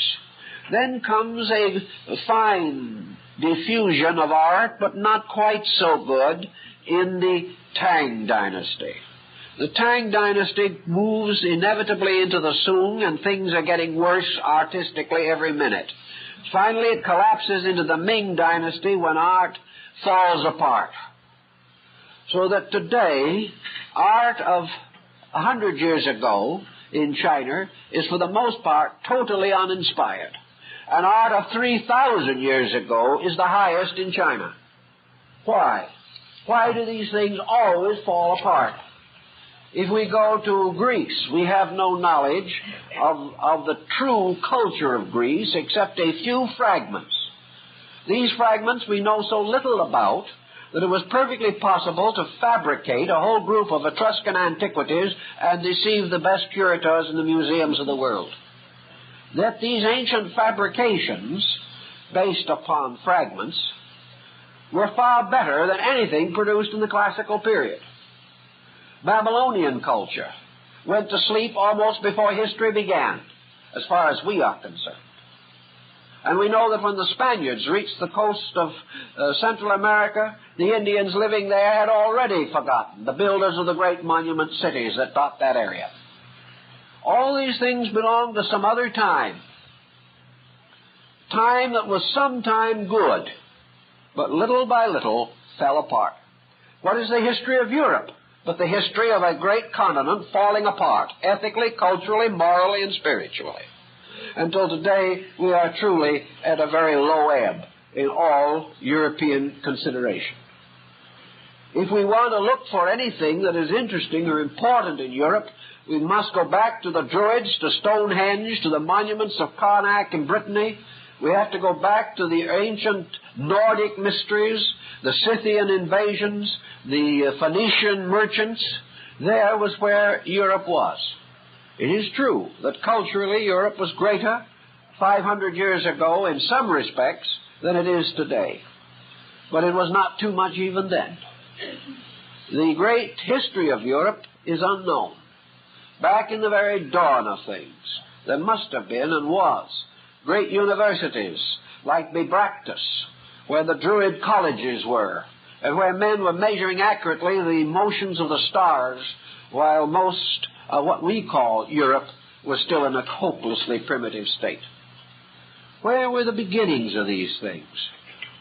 Then comes a fine diffusion of art, but not quite so good, in the Tang Dynasty. The Tang Dynasty moves inevitably into the Sung, and things are getting worse artistically every minute. Finally, it collapses into the Ming Dynasty when art falls apart. So that today, art of 100 years ago in China is for the most part totally uninspired. And art of 3,000 years ago is the highest in China. Why? Why do these things always fall apart? If we go to Greece, we have no knowledge of the true culture of Greece except a few fragments. These fragments we know so little about that it was perfectly possible to fabricate a whole group of Etruscan antiquities and deceive the best curators in the museums of the world. That these ancient fabrications, based upon fragments, were far better than anything produced in the classical period. Babylonian culture went to sleep almost before history began, as far as we are concerned. And we know that when the Spaniards reached the coast of Central America, the Indians living there had already forgotten the builders of the great monument cities that dot that area. All these things belong to some other time that was sometime good, but little by little fell apart. What is the history of Europe but the history of a great continent falling apart, ethically, culturally, morally, and spiritually? Until today, we are truly at a very low ebb in all European consideration. If we want to look for anything that is interesting or important in Europe, we must go back to the Druids, to Stonehenge, to the monuments of Karnak in Brittany. We have to go back to the ancient Nordic mysteries, the Scythian invasions, the Phoenician merchants. There was where Europe was. It is true that culturally Europe was greater 500 years ago in some respects than it is today. But it was not too much even then. The great history of Europe is unknown. Back in the very dawn of things, there must have been and was great universities like Bibractus, where the Druid colleges were, and where men were measuring accurately the motions of the stars, while most of what we call Europe was still in a hopelessly primitive state. Where were the beginnings of these things?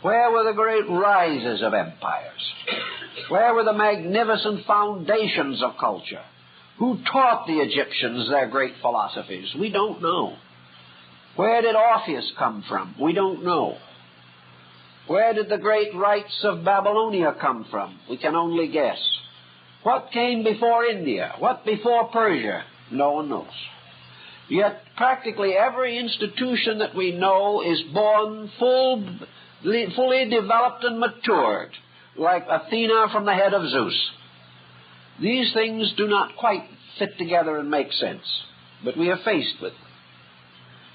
Where were the great rises of empires? Where were the magnificent foundations of culture? Who taught the Egyptians their great philosophies? We don't know. Where did Orpheus come from? We don't know. Where did the great rites of Babylonia come from? We can only guess. What came before India? What before Persia? No one knows. Yet practically every institution that we know is born fully developed and matured, like Athena from the head of Zeus. These things do not quite fit together and make sense, but we are faced with them.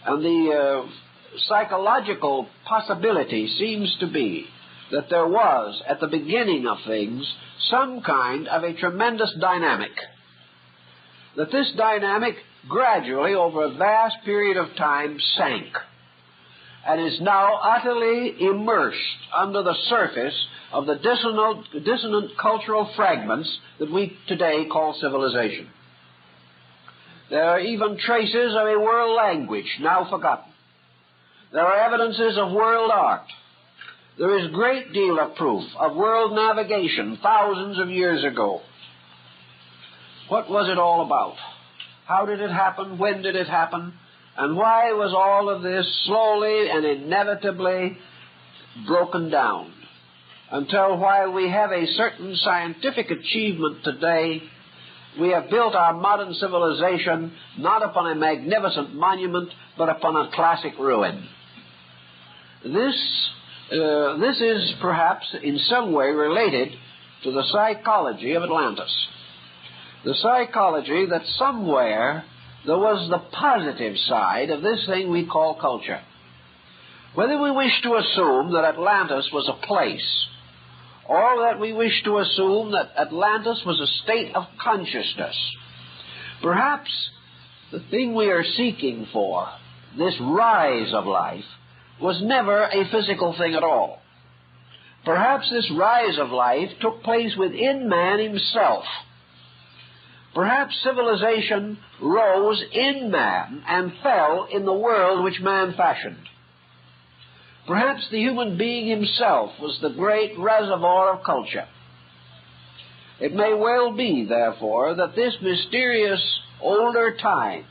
And the psychological possibility seems to be that there was, at the beginning of things, some kind of a tremendous dynamic. That this dynamic gradually, over a vast period of time, sank and is now utterly immersed under the surface of the dissonant cultural fragments that we today call civilization. There are even traces of a world language now forgotten. There are evidences of world art. There is a great deal of proof of world navigation thousands of years ago. What was it all about? How did it happen? When did it happen? And why was all of this slowly and inevitably broken down? Until while we have a certain scientific achievement today, we have built our modern civilization not upon a magnificent monument, but upon a classic ruin. This is perhaps in some way related to the psychology of Atlantis. The psychology that somewhere there was the positive side of this thing we call culture. Whether we wish to assume that Atlantis was a place, or that we wish to assume that Atlantis was a state of consciousness, perhaps the thing we are seeking for, this rise of life, was never a physical thing at all. Perhaps this rise of life took place within man himself. Perhaps civilization rose in man and fell in the world which man fashioned. Perhaps the human being himself was the great reservoir of culture. It may well be, therefore, that this mysterious older time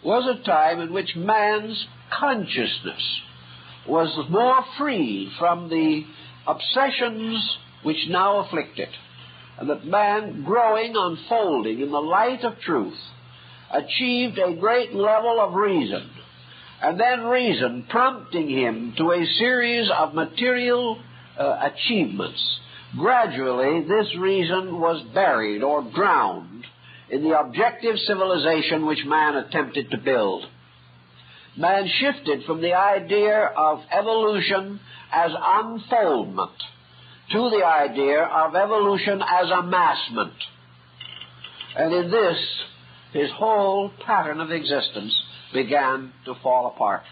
was a time in which man's consciousness was more free from the obsessions which now afflict it, and that man, growing, unfolding in the light of truth, achieved a great level of reason, and then reason prompting him to a series of material achievements. Gradually, this reason was buried or drowned in the objective civilization which man attempted to build. man shifted from the idea of evolution as unfoldment to the idea of evolution as amassment. And in this, his whole pattern of existence began to fall apart.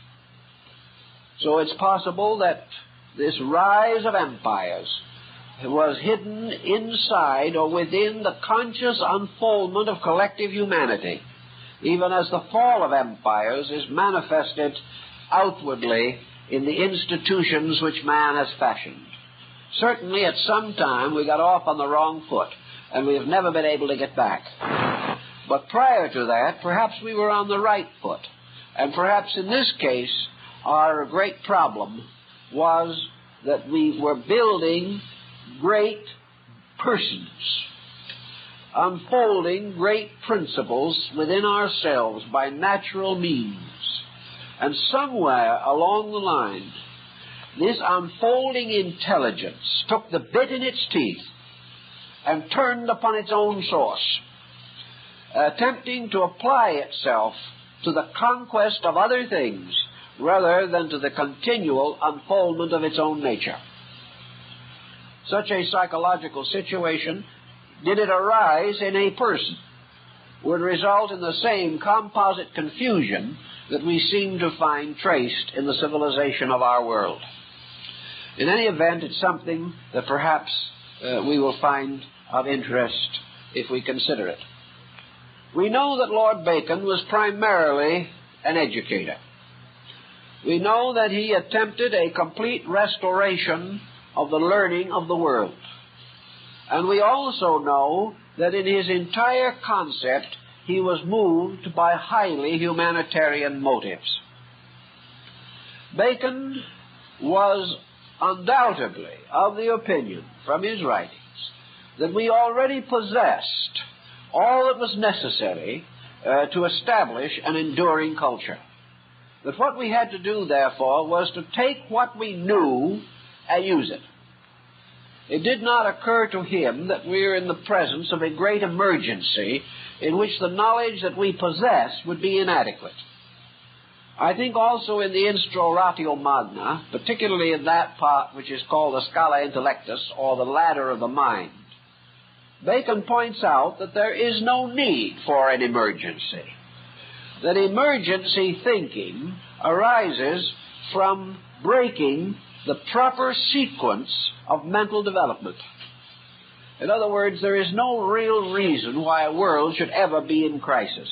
So it's possible that this rise of empires was hidden inside or within the conscious unfoldment of collective humanity, even as the fall of empires is manifested outwardly in the institutions which man has fashioned. Certainly at some time we got off on the wrong foot, and we have never been able to get back. But prior to that, perhaps we were on the right foot. And perhaps in this case, our great problem was that we were building great persons, unfolding great principles within ourselves by natural means. And somewhere along the line, this unfolding intelligence took the bit in its teeth and turned upon its own source, attempting to apply itself to the conquest of other things rather than to the continual unfoldment of its own nature. Such a psychological situation, did it arise in a person, would result in the same composite confusion that we seem to find traced in the civilization of our world. In any event, it's something that perhaps we will find of interest if we consider it. We know that Lord Bacon was primarily an educator. We know that he attempted a complete restoration of the learning of the world. And we also know that in his entire concept, he was moved by highly humanitarian motives. Bacon was undoubtedly of the opinion, from his writings, that we already possessed all that was necessary to establish an enduring culture. That what we had to do, therefore, was to take what we knew and use it. It did not occur to him that we are in the presence of a great emergency in which the knowledge that we possess would be inadequate. I think also in the Instauratio Magna, particularly in that part which is called the Scala Intellectus, or the ladder of the mind, Bacon points out that there is no need for an emergency. That emergency thinking arises from breaking the proper sequence of mental development. In other words, there is no real reason why a world should ever be in crisis.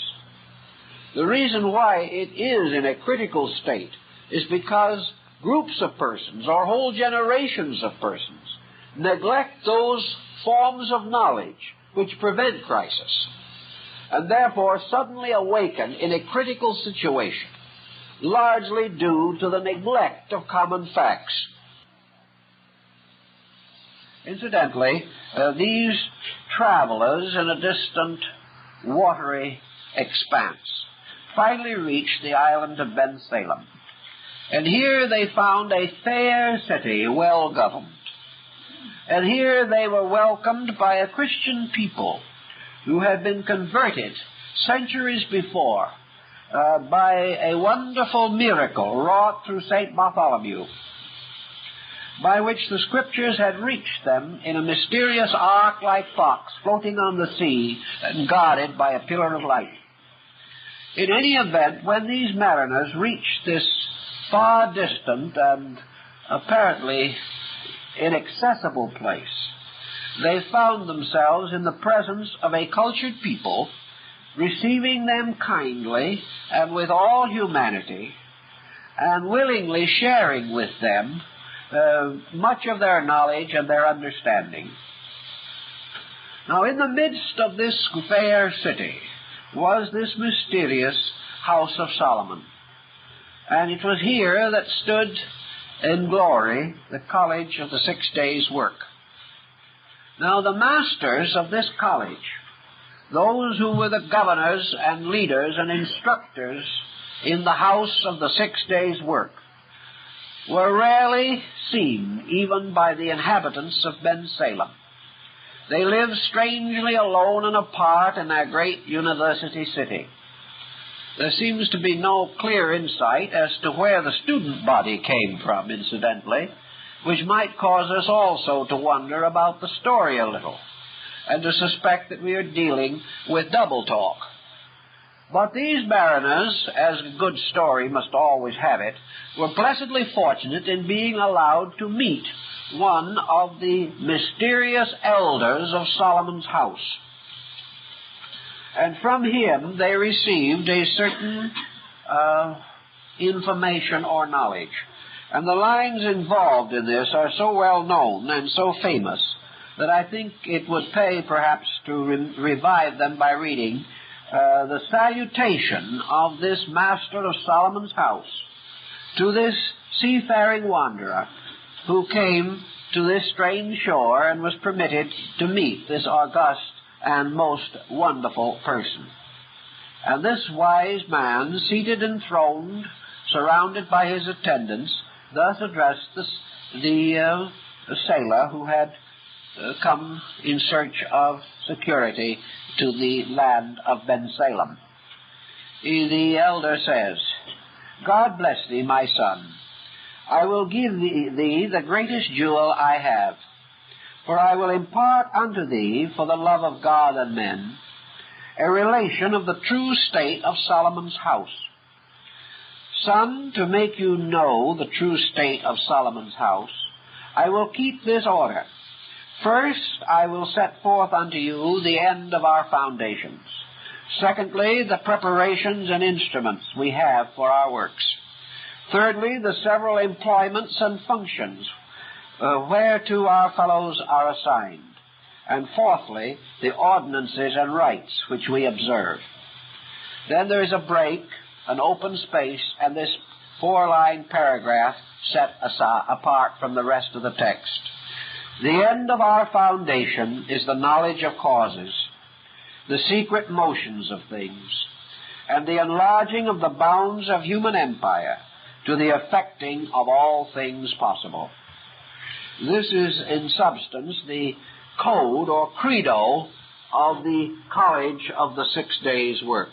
The reason why it is in a critical state is because groups of persons or whole generations of persons neglect those forms of knowledge which prevent crisis, and therefore suddenly awaken in a critical situation, largely due to the neglect of common facts. Incidentally, these travelers in a distant watery expanse finally reached the island of Ben Salem, and here they found a fair city, well governed. And here they were welcomed by a Christian people who had been converted centuries before by a wonderful miracle wrought through St. Bartholomew, by which the Scriptures had reached them in a mysterious ark-like box floating on the sea and guarded by a pillar of light. In any event, when these mariners reached this far distant and apparently inaccessible place, they found themselves in the presence of a cultured people, receiving them kindly and with all humanity, and willingly sharing with them much of their knowledge and their understanding. Now, in the midst of this fair city was this mysterious House of Solomon, and it was here that stood in glory the College of the 6 Days' Work. Now, the masters of this college, those who were the governors and leaders and instructors in the House of the 6 Days' Work, were rarely seen even by the inhabitants of Ben Salem. They lived strangely alone and apart in their great university city. There seems to be no clear insight as to where the student body came from, incidentally, which might cause us also to wonder about the story a little, and to suspect that we are dealing with double talk. But these mariners, as a good story must always have it, were blessedly fortunate in being allowed to meet one of the mysterious elders of Solomon's house. And from him they received a certain information or knowledge. And the lines involved in this are so well known and so famous that I think it would pay perhaps to revive them by reading the salutation of this master of Solomon's house to this seafaring wanderer who came to this strange shore and was permitted to meet this august and most wonderful person. And this wise man, seated enthroned, surrounded by his attendants, thus addressed the sailor who had come in search of security to the land of Ben-Salem. The elder says, "God bless thee, my son. I will give thee the greatest jewel I have, for I will impart unto thee, for the love of God and men, a relation of the true state of Solomon's house. Son, to make you know the true state of Solomon's house, I will keep this order. First, I will set forth unto you the end of our foundations. Secondly, the preparations and instruments we have for our works. Thirdly, the several employments and functions whereto our fellows are assigned. And fourthly, the ordinances and rites which we observe." Then there is a break, an open space, and this 4-line paragraph set apart from the rest of the text. "The end of our foundation is the knowledge of causes, the secret motions of things, and the enlarging of the bounds of human empire to the effecting of all things possible." This is, in substance, the code or credo of the College of the 6 Days' Work.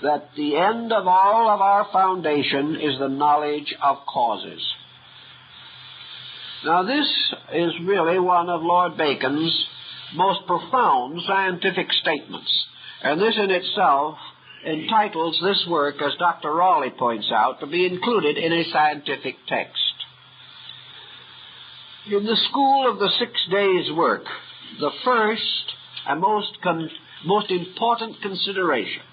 That the end of all of our foundation is the knowledge of causes. Now, this is really one of Lord Bacon's most profound scientific statements, and this in itself entitles this work, as Dr. Rosy points out, to be included in a scientific text. In the school of the 6 Days' Work, the first and most important consideration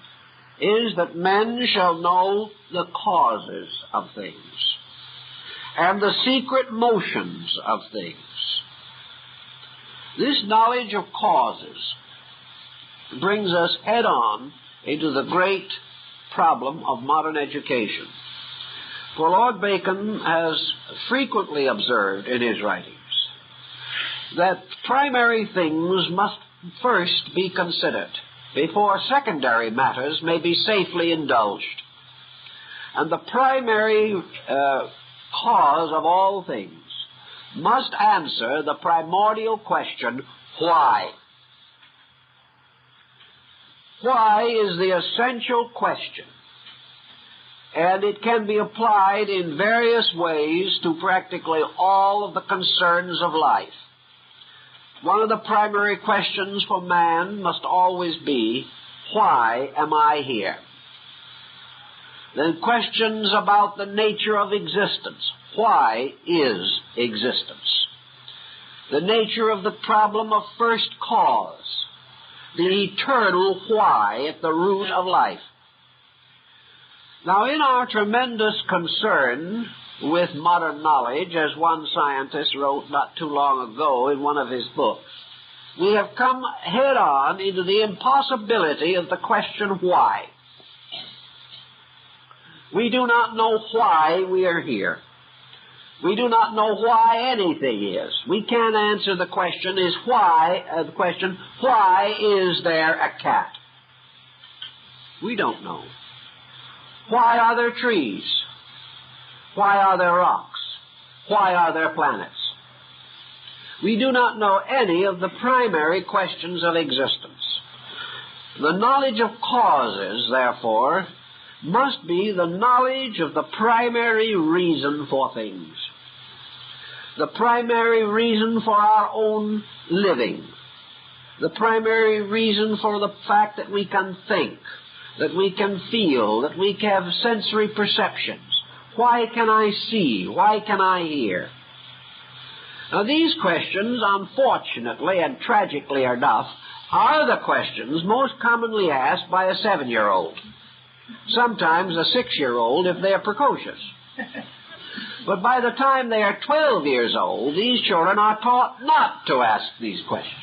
is that men shall know the causes of things and the secret motions of things. This knowledge of causes brings us head-on into the great problem of modern education. For Lord Bacon has frequently observed in his writings that primary things must first be considered before secondary matters may be safely indulged. And the primary cause of all things must answer the primordial question, why? Why is the essential question, and it can be applied in various ways to practically all of the concerns of life. One of the primary questions for man must always be, why am I here? Then questions about the nature of existence. Why is existence? The nature of the problem of first cause. The eternal why at the root of life. Now, in our tremendous concern with modern knowledge, as one scientist wrote not too long ago in one of his books, we have come head-on into the impossibility of the question why. We do not know why we are here. We do not know why anything is. We can't answer the question, why is there a cat? We don't know. Why are there trees? Why are there rocks? Why are there planets? We do not know any of the primary questions of existence. The knowledge of causes, therefore, must be the knowledge of the primary reason for things, the primary reason for our own living, the primary reason for the fact that we can think, that we can feel, that we have sensory perceptions. Why can I see? Why can I hear? Now, these questions, unfortunately and tragically enough, are the questions most commonly asked by a 7-year-old. Sometimes a 6-year-old if they are precocious. But by the time they are 12 years old, these children are taught not to ask these questions,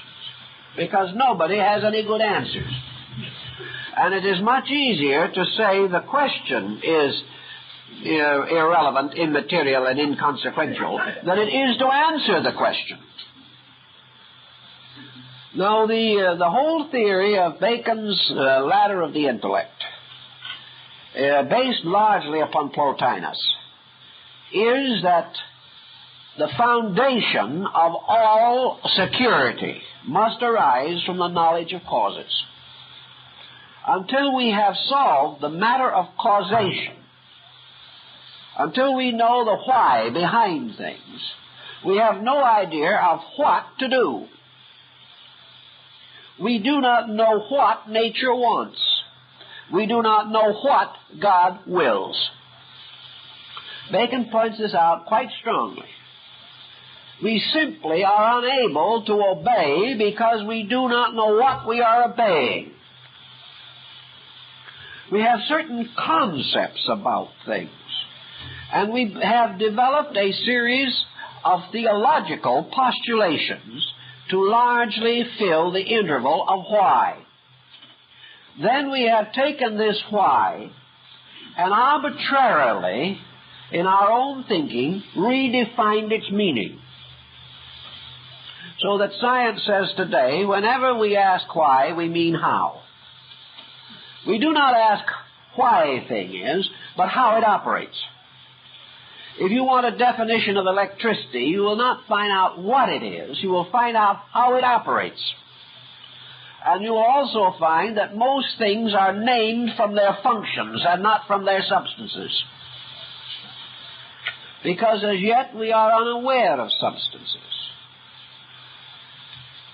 because nobody has any good answers. And it is much easier to say the question is irrelevant, immaterial, and inconsequential than it is to answer the question. Now, the whole theory of Bacon's ladder of the intellect, based largely upon Plotinus, is that the foundation of all security must arise from the knowledge of causes. Until we have solved the matter of causation, until we know the why behind things, we have no idea of what to do. We do not know what nature wants. We do not know what God wills. Bacon points this out quite strongly. We simply are unable to obey because we do not know what we are obeying. We have certain concepts about things, and we have developed a series of theological postulations to largely fill the interval of why. Then we have taken this why and arbitrarily, in our own thinking, redefined its meaning. So that science says today, whenever we ask why, we mean how. We do not ask why a thing is, but how it operates. If you want a definition of electricity, you will not find out what it is. You will find out how it operates. And you will also find that most things are named from their functions and not from their substances. Because as yet we are unaware of substances.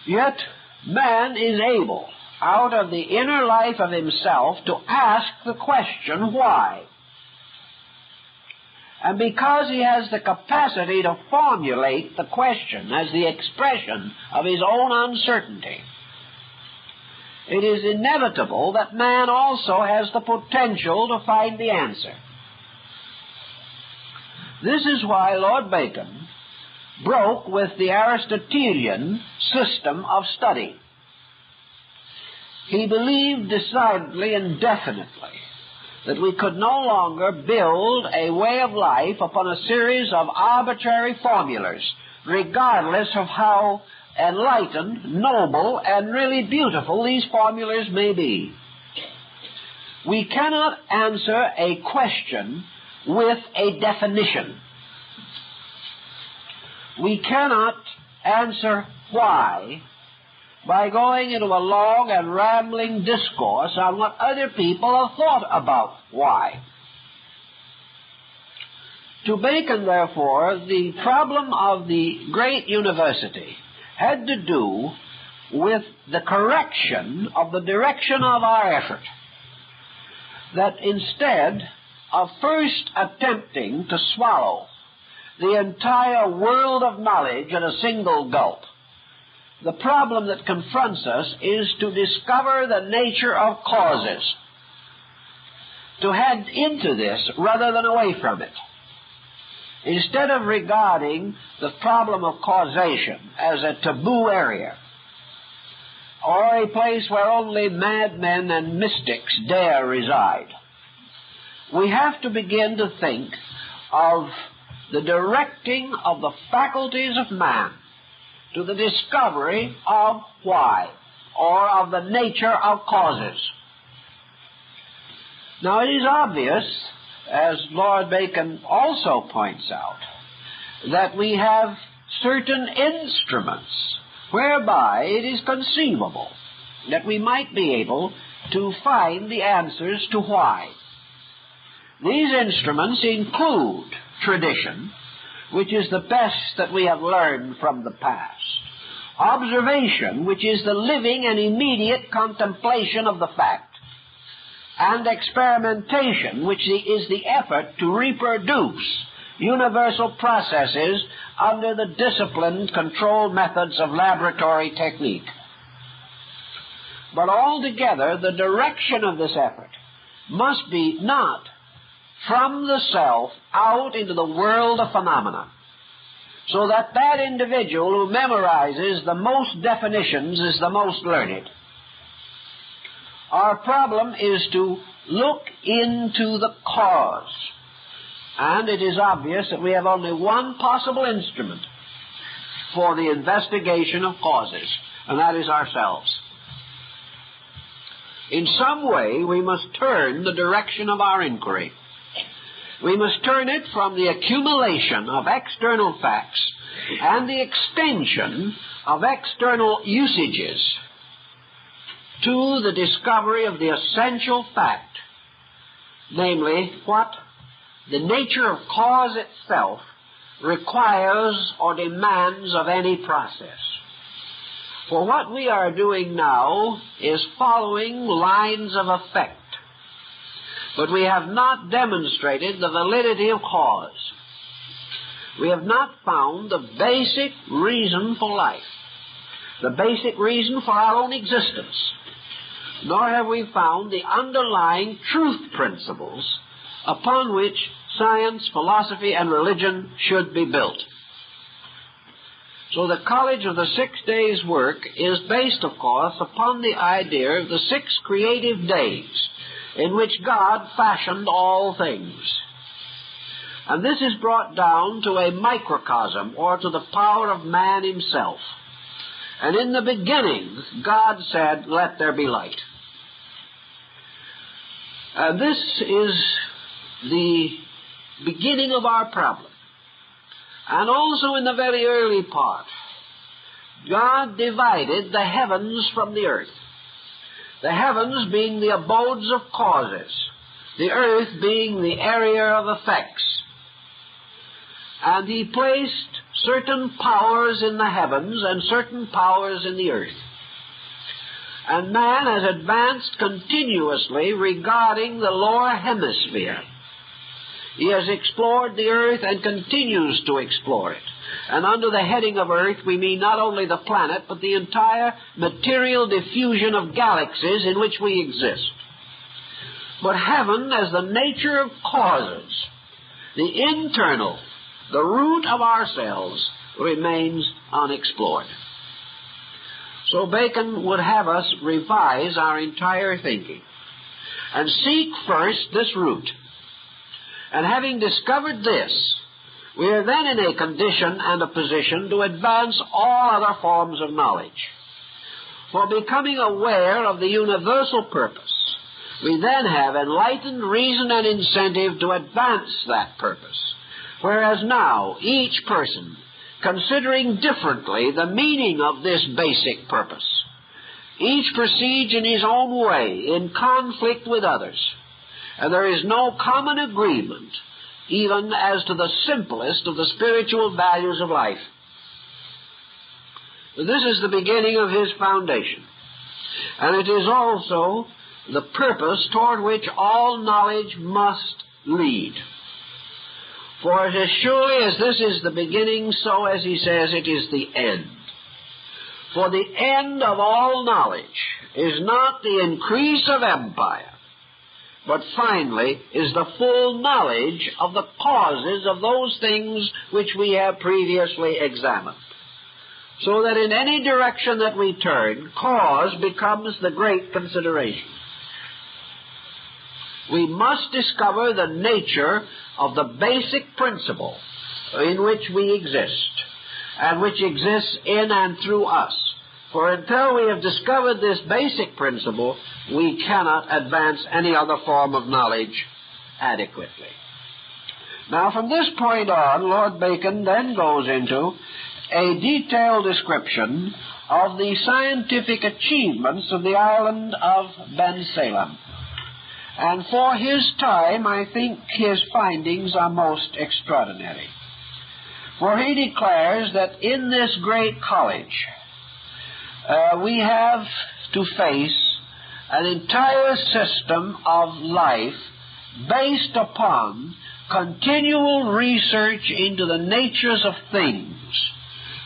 Yet man is able, out of the inner life of himself, to ask the question, why? And because he has the capacity to formulate the question as the expression of his own uncertainty, it is inevitable that man also has the potential to find the answer. This is why Lord Bacon broke with the Aristotelian system of study. He believed decidedly and definitely that we could no longer build a way of life upon a series of arbitrary formulas, regardless of how enlightened, noble, and really beautiful these formulas may be. We cannot answer a question with a definition. We cannot answer why by going into a long and rambling discourse on what other people have thought about why. To Bacon, therefore, the problem of the great university had to do with the correction of the direction of our effort. That instead of first attempting to swallow the entire world of knowledge at a single gulp, the problem that confronts us is to discover the nature of causes, to head into this rather than away from it. Instead of regarding the problem of causation as a taboo area, or a place where only madmen and mystics dare reside, we have to begin to think of the directing of the faculties of man to the discovery of why, or of the nature of causes. Now, it is obvious, as Lord Bacon also points out, that we have certain instruments whereby it is conceivable that we might be able to find the answers to why. These instruments include tradition, which is the best that we have learned from the past, observation, which is the living and immediate contemplation of the fact, and experimentation, which is the effort to reproduce universal processes under the disciplined, controlled methods of laboratory technique. But altogether, the direction of this effort must be not from the self out into the world of phenomena, so that that individual who memorizes the most definitions is the most learned. Our problem is to look into the cause. And it is obvious that we have only one possible instrument for the investigation of causes, and that is ourselves. In some way, we must turn the direction of our inquiry. We must turn it from the accumulation of external facts and the extension of external usages to the discovery of the essential fact, namely, what the nature of cause itself requires or demands of any process. For what we are doing now is following lines of effect, but we have not demonstrated the validity of cause. We have not found the basic reason for life, the basic reason for our own existence, nor have we found the underlying truth principles upon which science, philosophy, and religion should be built. So the College of the 6 Days' work is based, of course, upon the idea of the 6 creative days in which God fashioned all things. And this is brought down to a microcosm, or to the power of man himself. And in the beginning, God said, "Let there be light." And this is the beginning of our problem. And also in the very early part, God divided the heavens from the earth. The heavens being the abodes of causes, the earth being the area of effects. And He placed certain powers in the heavens and certain powers in the earth. And man has advanced continuously regarding the lower hemisphere. He has explored the earth and continues to explore it. And under the heading of earth, we mean not only the planet, but the entire material diffusion of galaxies in which we exist. But heaven, as the nature of causes, the internal, the root of ourselves, remains unexplored. So Bacon would have us revise our entire thinking and seek first this root. And having discovered this, we are then in a condition and a position to advance all other forms of knowledge. For becoming aware of the universal purpose, we then have enlightened reason and incentive to advance that purpose. Whereas now, each person, considering differently the meaning of this basic purpose, each proceeds in his own way, in conflict with others, and there is no common agreement even as to the simplest of the spiritual values of life. This is the beginning of his foundation, and it is also the purpose toward which all knowledge must lead. For as surely as this is the beginning, so, as he says, it is the end. For the end of all knowledge is not the increase of empire, but finally is the full knowledge of the causes of those things which we have previously examined. So that in any direction that we turn, cause becomes the great consideration. We must discover the nature of the basic principle in which we exist, and which exists in and through us. For until we have discovered this basic principle, we cannot advance any other form of knowledge adequately. Now, from this point on, Lord Bacon then goes into a detailed description of the scientific achievements of the island of Ben Salem. And for his time, I think his findings are most extraordinary. For he declares that in this great college, we have to face an entire system of life based upon continual research into the natures of things,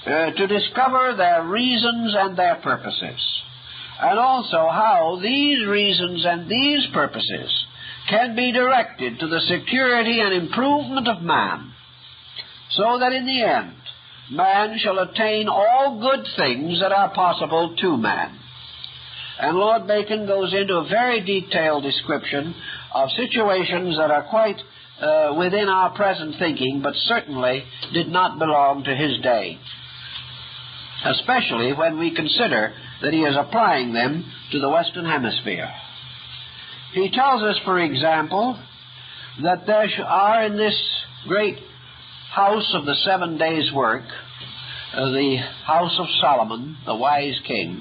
to discover their reasons and their purposes, and also how these reasons and these purposes can be directed to the security and improvement of man, so that in the end man shall attain all good things that are possible to man. And Lord Bacon goes into a very detailed description of situations that are quite within our present thinking, but certainly did not belong to his day, especially when we consider that he is applying them to the Western Hemisphere. He tells us, for example, that there are in this great house of the 7 days' work, the house of Solomon, the wise king,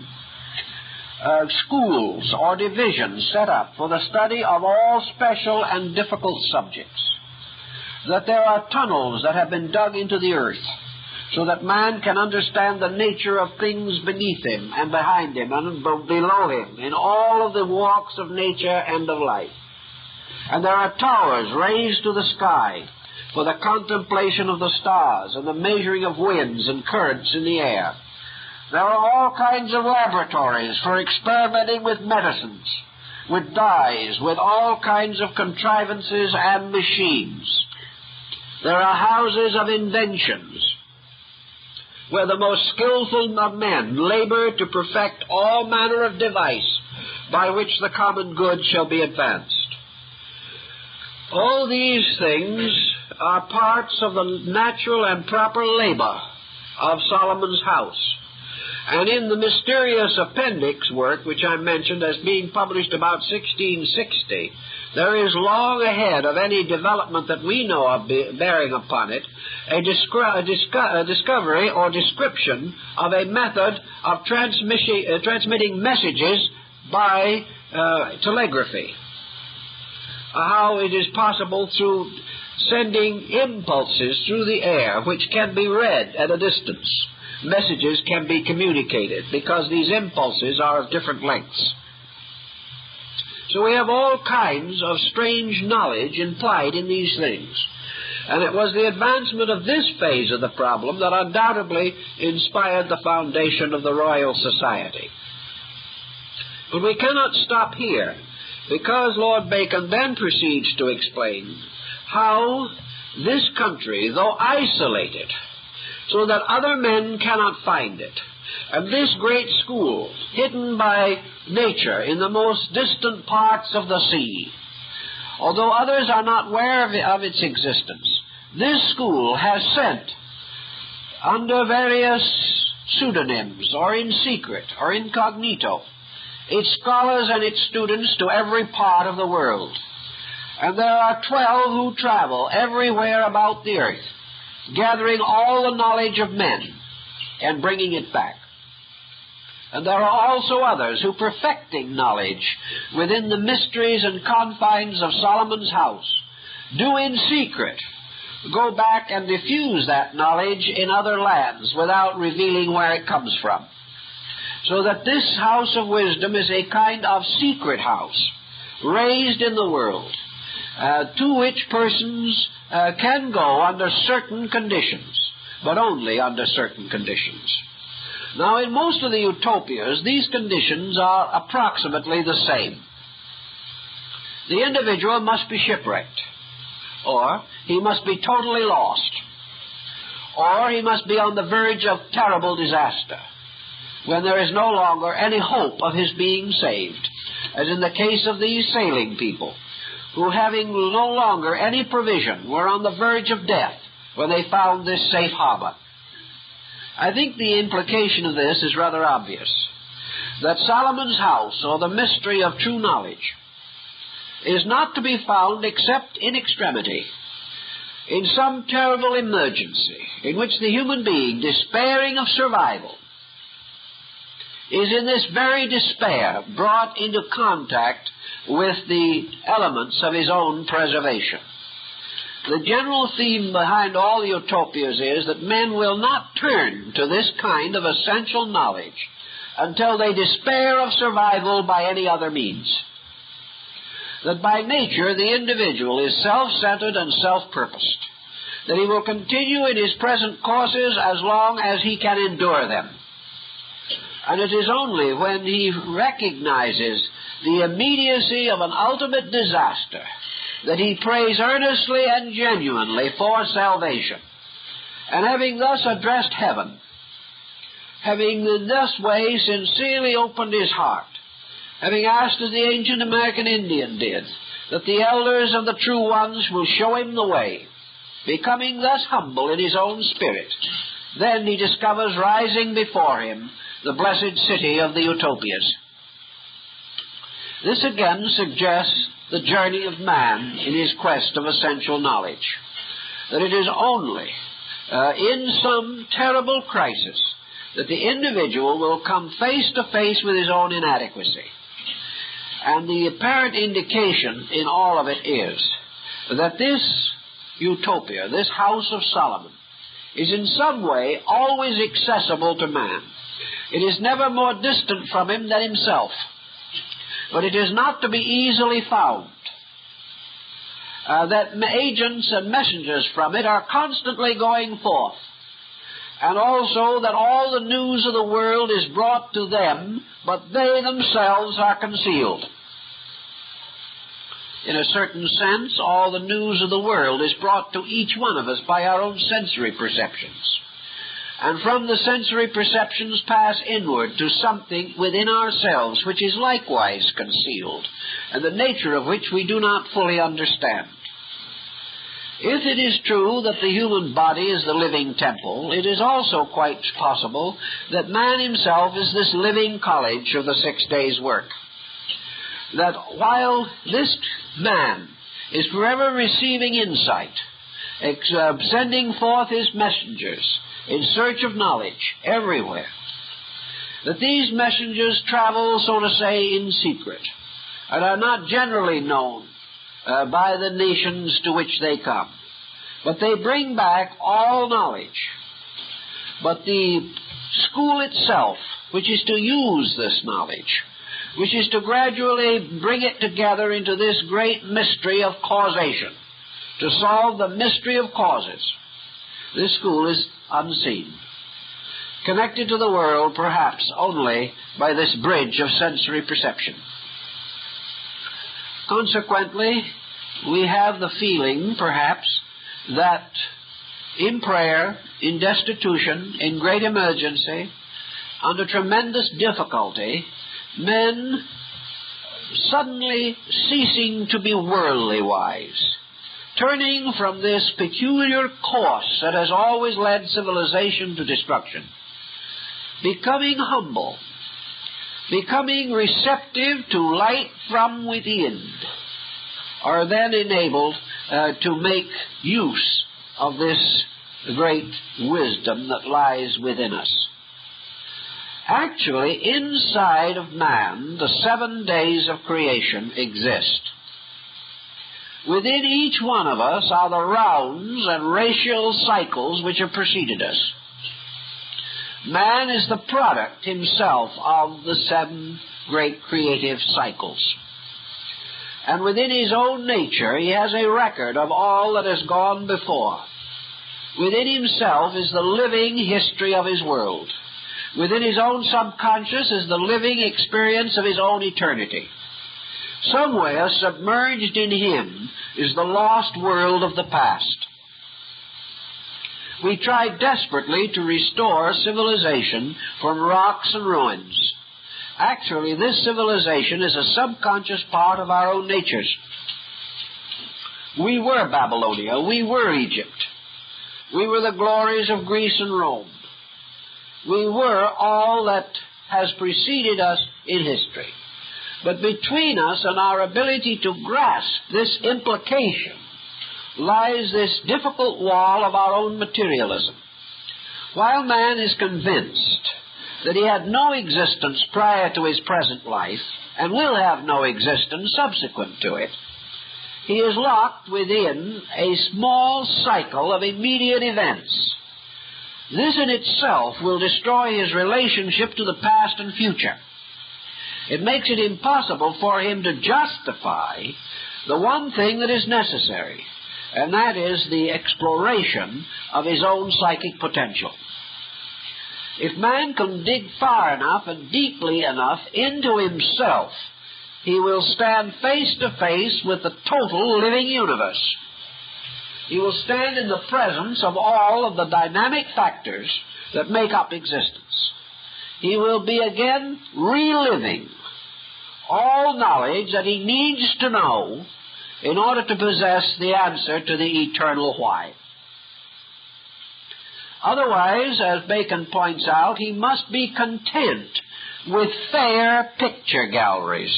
schools or divisions set up for the study of all special and difficult subjects, that there are tunnels that have been dug into the earth so that man can understand the nature of things beneath him and behind him and below him in all of the walks of nature and of life. And there are towers raised to the sky for the contemplation of the stars and the measuring of winds and currents in the air. There are all kinds of laboratories for experimenting with medicines, with dyes, with all kinds of contrivances and machines. There are houses of inventions, where the most skillful of men labor to perfect all manner of device by which the common good shall be advanced. All these things are parts of the natural and proper labor of Solomon's house. And in the mysterious appendix work, which I mentioned as being published about 1660, there is long ahead of any development that we know of bearing upon it, a discovery or description of a method of transmitting messages by telegraphy. How it is possible through sending impulses through the air which can be read at a distance. Messages can be communicated because these impulses are of different lengths. So we have all kinds of strange knowledge implied in these things. And it was the advancement of this phase of the problem that undoubtedly inspired the foundation of the Royal Society. But we cannot stop here, because Lord Bacon then proceeds to explain how this country, though isolated, so that other men cannot find it, and this great school, hidden by nature in the most distant parts of the sea, although others are not aware of its existence, this school has sent, under various pseudonyms, or in secret, or incognito, its scholars and its students to every part of the world. And there are 12 who travel everywhere about the earth, gathering all the knowledge of men and bringing it back. And there are also others who, perfecting knowledge within the mysteries and confines of Solomon's house, do in secret go back and diffuse that knowledge in other lands without revealing where it comes from. So that this house of wisdom is a kind of secret house raised in the world, to which persons can go under certain conditions, but only under certain conditions. Now, in most of the utopias, these conditions are approximately the same. The individual must be shipwrecked, or he must be totally lost, or he must be on the verge of terrible disaster, when there is no longer any hope of his being saved, as in the case of these sailing people, who, having no longer any provision, were on the verge of death when they found this safe harbor. I think the implication of this is rather obvious, that Solomon's house, or the mystery of true knowledge, is not to be found except in extremity, in some terrible emergency in which the human being, despairing of survival, is in this very despair brought into contact with the elements of his own preservation. The general theme behind all the utopias is that men will not turn to this kind of essential knowledge until they despair of survival by any other means. That by nature the individual is self-centered and self-purposed, that he will continue in his present courses as long as he can endure them. And it is only when he recognizes the immediacy of an ultimate disaster that he prays earnestly and genuinely for salvation. And having thus addressed heaven, having in this way sincerely opened his heart, having asked as the ancient American Indian did, that the elders of the true ones will show him the way, becoming thus humble in his own spirit, then he discovers rising before him the blessed city of the utopias. This again suggests the journey of man in his quest of essential knowledge, that it is only in some terrible crisis that the individual will come face to face with his own inadequacy. And the apparent indication in all of it is that this utopia, this House of Solomon, is in some way always accessible to man. It is never more distant from him than himself, but it is not to be easily found. That agents and messengers from it are constantly going forth, and also that all the news of the world is brought to them, but they themselves are concealed. In a certain sense, all the news of the world is brought to each one of us by our own sensory perceptions. And from the sensory perceptions pass inward to something within ourselves which is likewise concealed, and the nature of which we do not fully understand. If it is true that the human body is the living temple, it is also quite possible that man himself is this living college of the 6 days' work. That while this man is forever receiving insight, sending forth his messengers in search of knowledge everywhere, that these messengers travel, so to say, in secret, and are not generally known by the nations to which they come. But they bring back all knowledge. But the school itself, which is to use this knowledge, which is to gradually bring it together into this great mystery of causation, to solve the mystery of causes, this school is unseen, connected to the world perhaps only by this bridge of sensory perception. Consequently, we have the feeling, perhaps, that in prayer, in destitution, in great emergency, under tremendous difficulty, men suddenly ceasing to be worldly wise, turning from this peculiar course that has always led civilization to destruction, becoming humble, becoming receptive to light from within, are then enabled to make use of this great wisdom that lies within us. Actually, inside of man, the 7 days of creation exist. Within each one of us are the rounds and racial cycles which have preceded us. Man is the product himself of the 7 great creative cycles. And within his own nature, he has a record of all that has gone before. Within himself is the living history of his world. Within his own subconscious is the living experience of his own eternity. Somewhere submerged in him is the lost world of the past. We try desperately to restore civilization from rocks and ruins. Actually, this civilization is a subconscious part of our own natures. We were Babylonia. We were Egypt. We were the glories of Greece and Rome. We were all that has preceded us in history. But between us and our ability to grasp this implication lies this difficult wall of our own materialism. While man is convinced that he had no existence prior to his present life and will have no existence subsequent to it, he is locked within a small cycle of immediate events. This in itself will destroy his relationship to the past and future. It makes it impossible for him to justify the one thing that is necessary, and that is the exploration of his own psychic potential. If man can dig far enough and deeply enough into himself, he will stand face to face with the total living universe. He will stand in the presence of all of the dynamic factors that make up existence. He will be again reliving all knowledge that he needs to know in order to possess the answer to the eternal why. Otherwise, as Bacon points out, he must be content with fair picture galleries.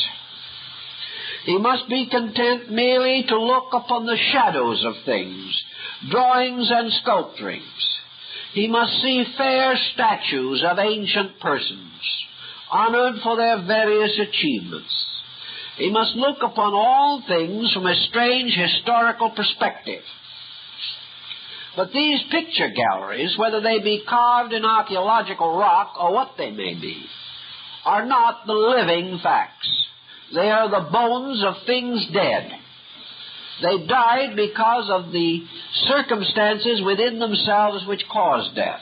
He must be content merely to look upon the shadows of things, drawings and sculpturings. He must see fair statues of ancient persons, honored for their various achievements. He must look upon all things from a strange historical perspective. But these picture galleries, whether they be carved in archaeological rock or what they may be, are not the living facts. They are the bones of things dead. They died because of the circumstances within themselves which caused death.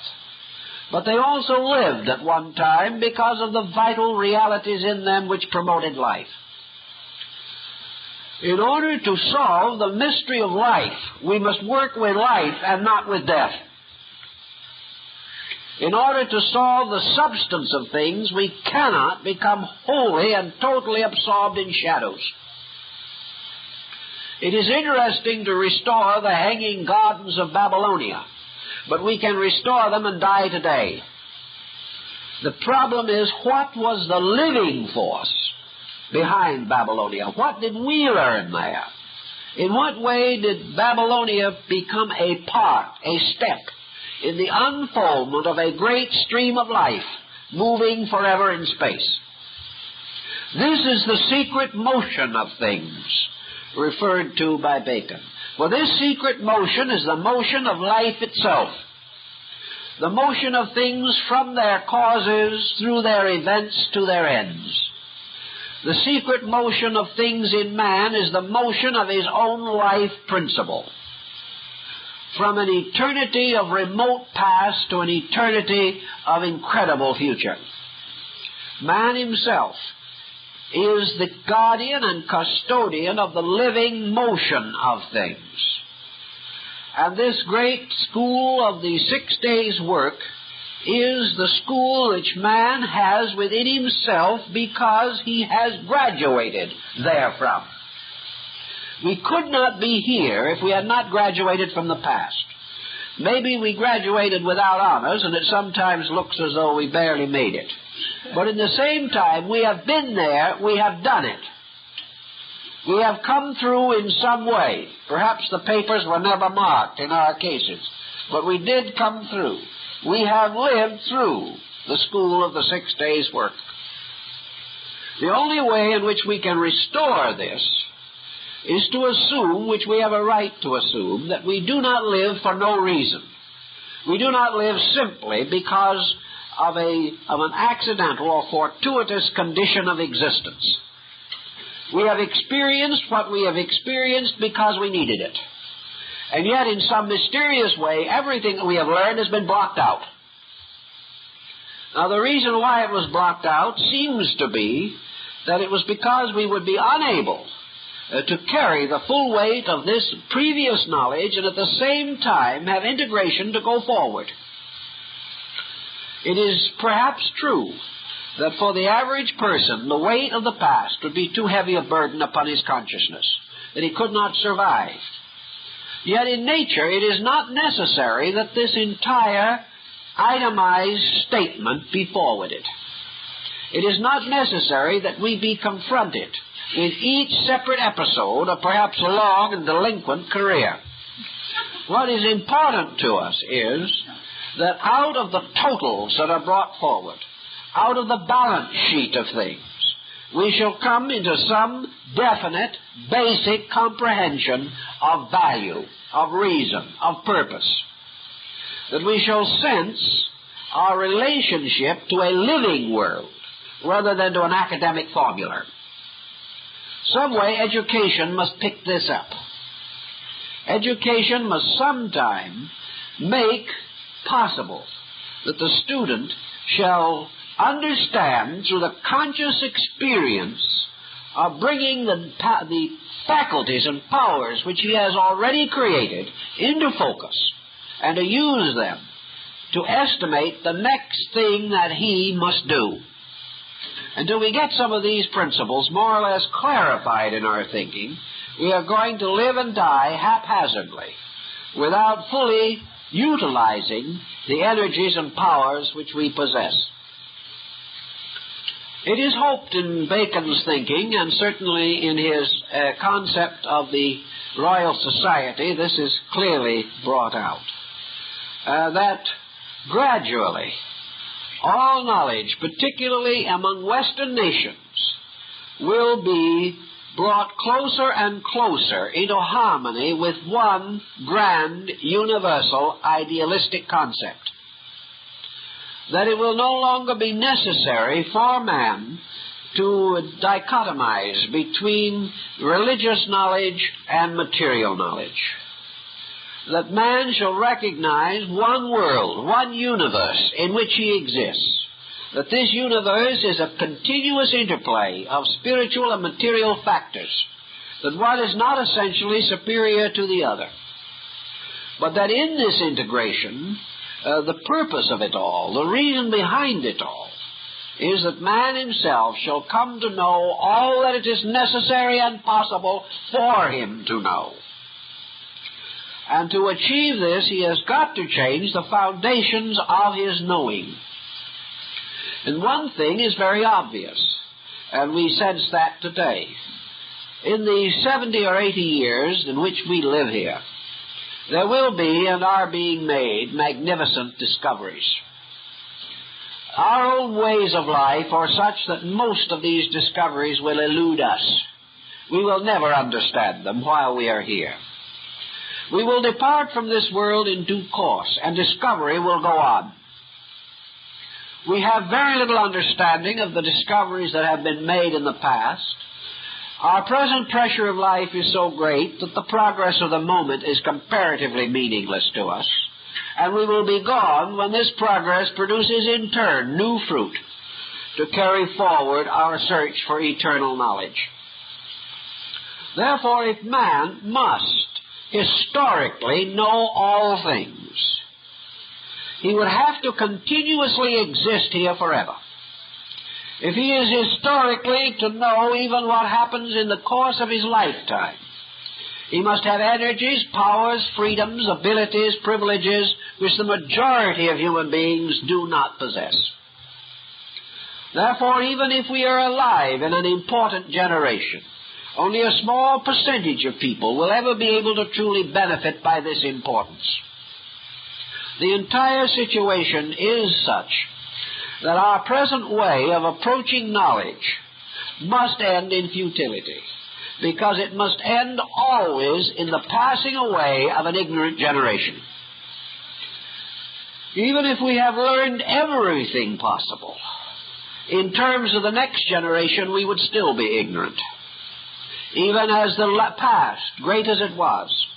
But they also lived at one time because of the vital realities in them which promoted life. In order to solve the mystery of life, we must work with life and not with death. In order to solve the substance of things, we cannot become wholly and totally absorbed in shadows. It is interesting to restore the hanging gardens of Babylonia, but we can restore them and die today. The problem is, what was the living force behind Babylonia? What did we learn there? In what way did Babylonia become a part, a step, in the unfoldment of a great stream of life, moving forever in space? This is the secret motion of things, referred to by Bacon. For this secret motion is the motion of life itself, the motion of things from their causes through their events to their ends. The secret motion of things in man is the motion of his own life principle, from an eternity of remote past to an eternity of incredible future. Man himself is the guardian and custodian of the living motion of things. And this great school of the 6 days' work is the school which man has within himself because he has graduated therefrom. We could not be here if we had not graduated from the past. Maybe we graduated without honors, and it sometimes looks as though we barely made it. But in the same time, we have been there, we have done it. We have come through in some way. Perhaps the papers were never marked in our cases, but we did come through. We have lived through the school of the 6 days' work. The only way in which we can restore this is to assume, which we have a right to assume, that we do not live for no reason. We do not live simply because of an accidental or fortuitous condition of existence. We have experienced what we have experienced because we needed it. And yet, in some mysterious way, everything that we have learned has been blocked out. Now, the reason why it was blocked out seems to be that it was because we would be unable to carry the full weight of this previous knowledge and at the same time have integration to go forward. It is perhaps true that for the average person, the weight of the past would be too heavy a burden upon his consciousness, that he could not survive. Yet in nature, it is not necessary that this entire itemized statement be forwarded. It is not necessary that we be confronted with each separate episode of perhaps a long and delinquent career. What is important to us is that out of the totals that are brought forward, out of the balance sheet of things, we shall come into some definite, basic comprehension of value, of reason, of purpose. That we shall sense our relationship to a living world rather than to an academic formula. Some way education must pick this up. Education must sometime make possible that the student shall understand through the conscious experience of bringing the faculties and powers which he has already created into focus and to use them to estimate the next thing that he must do. Until we get some of these principles more or less clarified in our thinking, we are going to live and die haphazardly without fully utilizing the energies and powers which we possess. It is hoped in Bacon's thinking, and certainly in his concept of the Royal Society, this is clearly brought out, that gradually all knowledge, particularly among Western nations, will be brought closer and closer into harmony with one grand, universal, idealistic concept. That it will no longer be necessary for man to dichotomize between religious knowledge and material knowledge. That man shall recognize one world, one universe in which he exists. That this universe is a continuous interplay of spiritual and material factors. That one is not essentially superior to the other. But that in this integration, the purpose of it all, the reason behind it all, is that man himself shall come to know all that it is necessary and possible for him to know. And to achieve this, he has got to change the foundations of his knowing. And one thing is very obvious, and we sense that today. In the 70 or 80 years in which we live here, there will be and are being made magnificent discoveries. Our own ways of life are such that most of these discoveries will elude us. We will never understand them while we are here. We will depart from this world in due course, and discovery will go on. We have very little understanding of the discoveries that have been made in the past. Our present pressure of life is so great that the progress of the moment is comparatively meaningless to us, and we will be gone when this progress produces in turn new fruit to carry forward our search for eternal knowledge. Therefore, if man must historically know all things, he would have to continuously exist here forever. If he is historically to know even what happens in the course of his lifetime, he must have energies, powers, freedoms, abilities, privileges which the majority of human beings do not possess. Therefore, even if we are alive in an important generation, only a small percentage of people will ever be able to truly benefit by this importance. The entire situation is such that our present way of approaching knowledge must end in futility, because it must end always in the passing away of an ignorant generation. Even if we have learned everything possible, in terms of the next generation, we would still be ignorant. Even as the past, great as it was,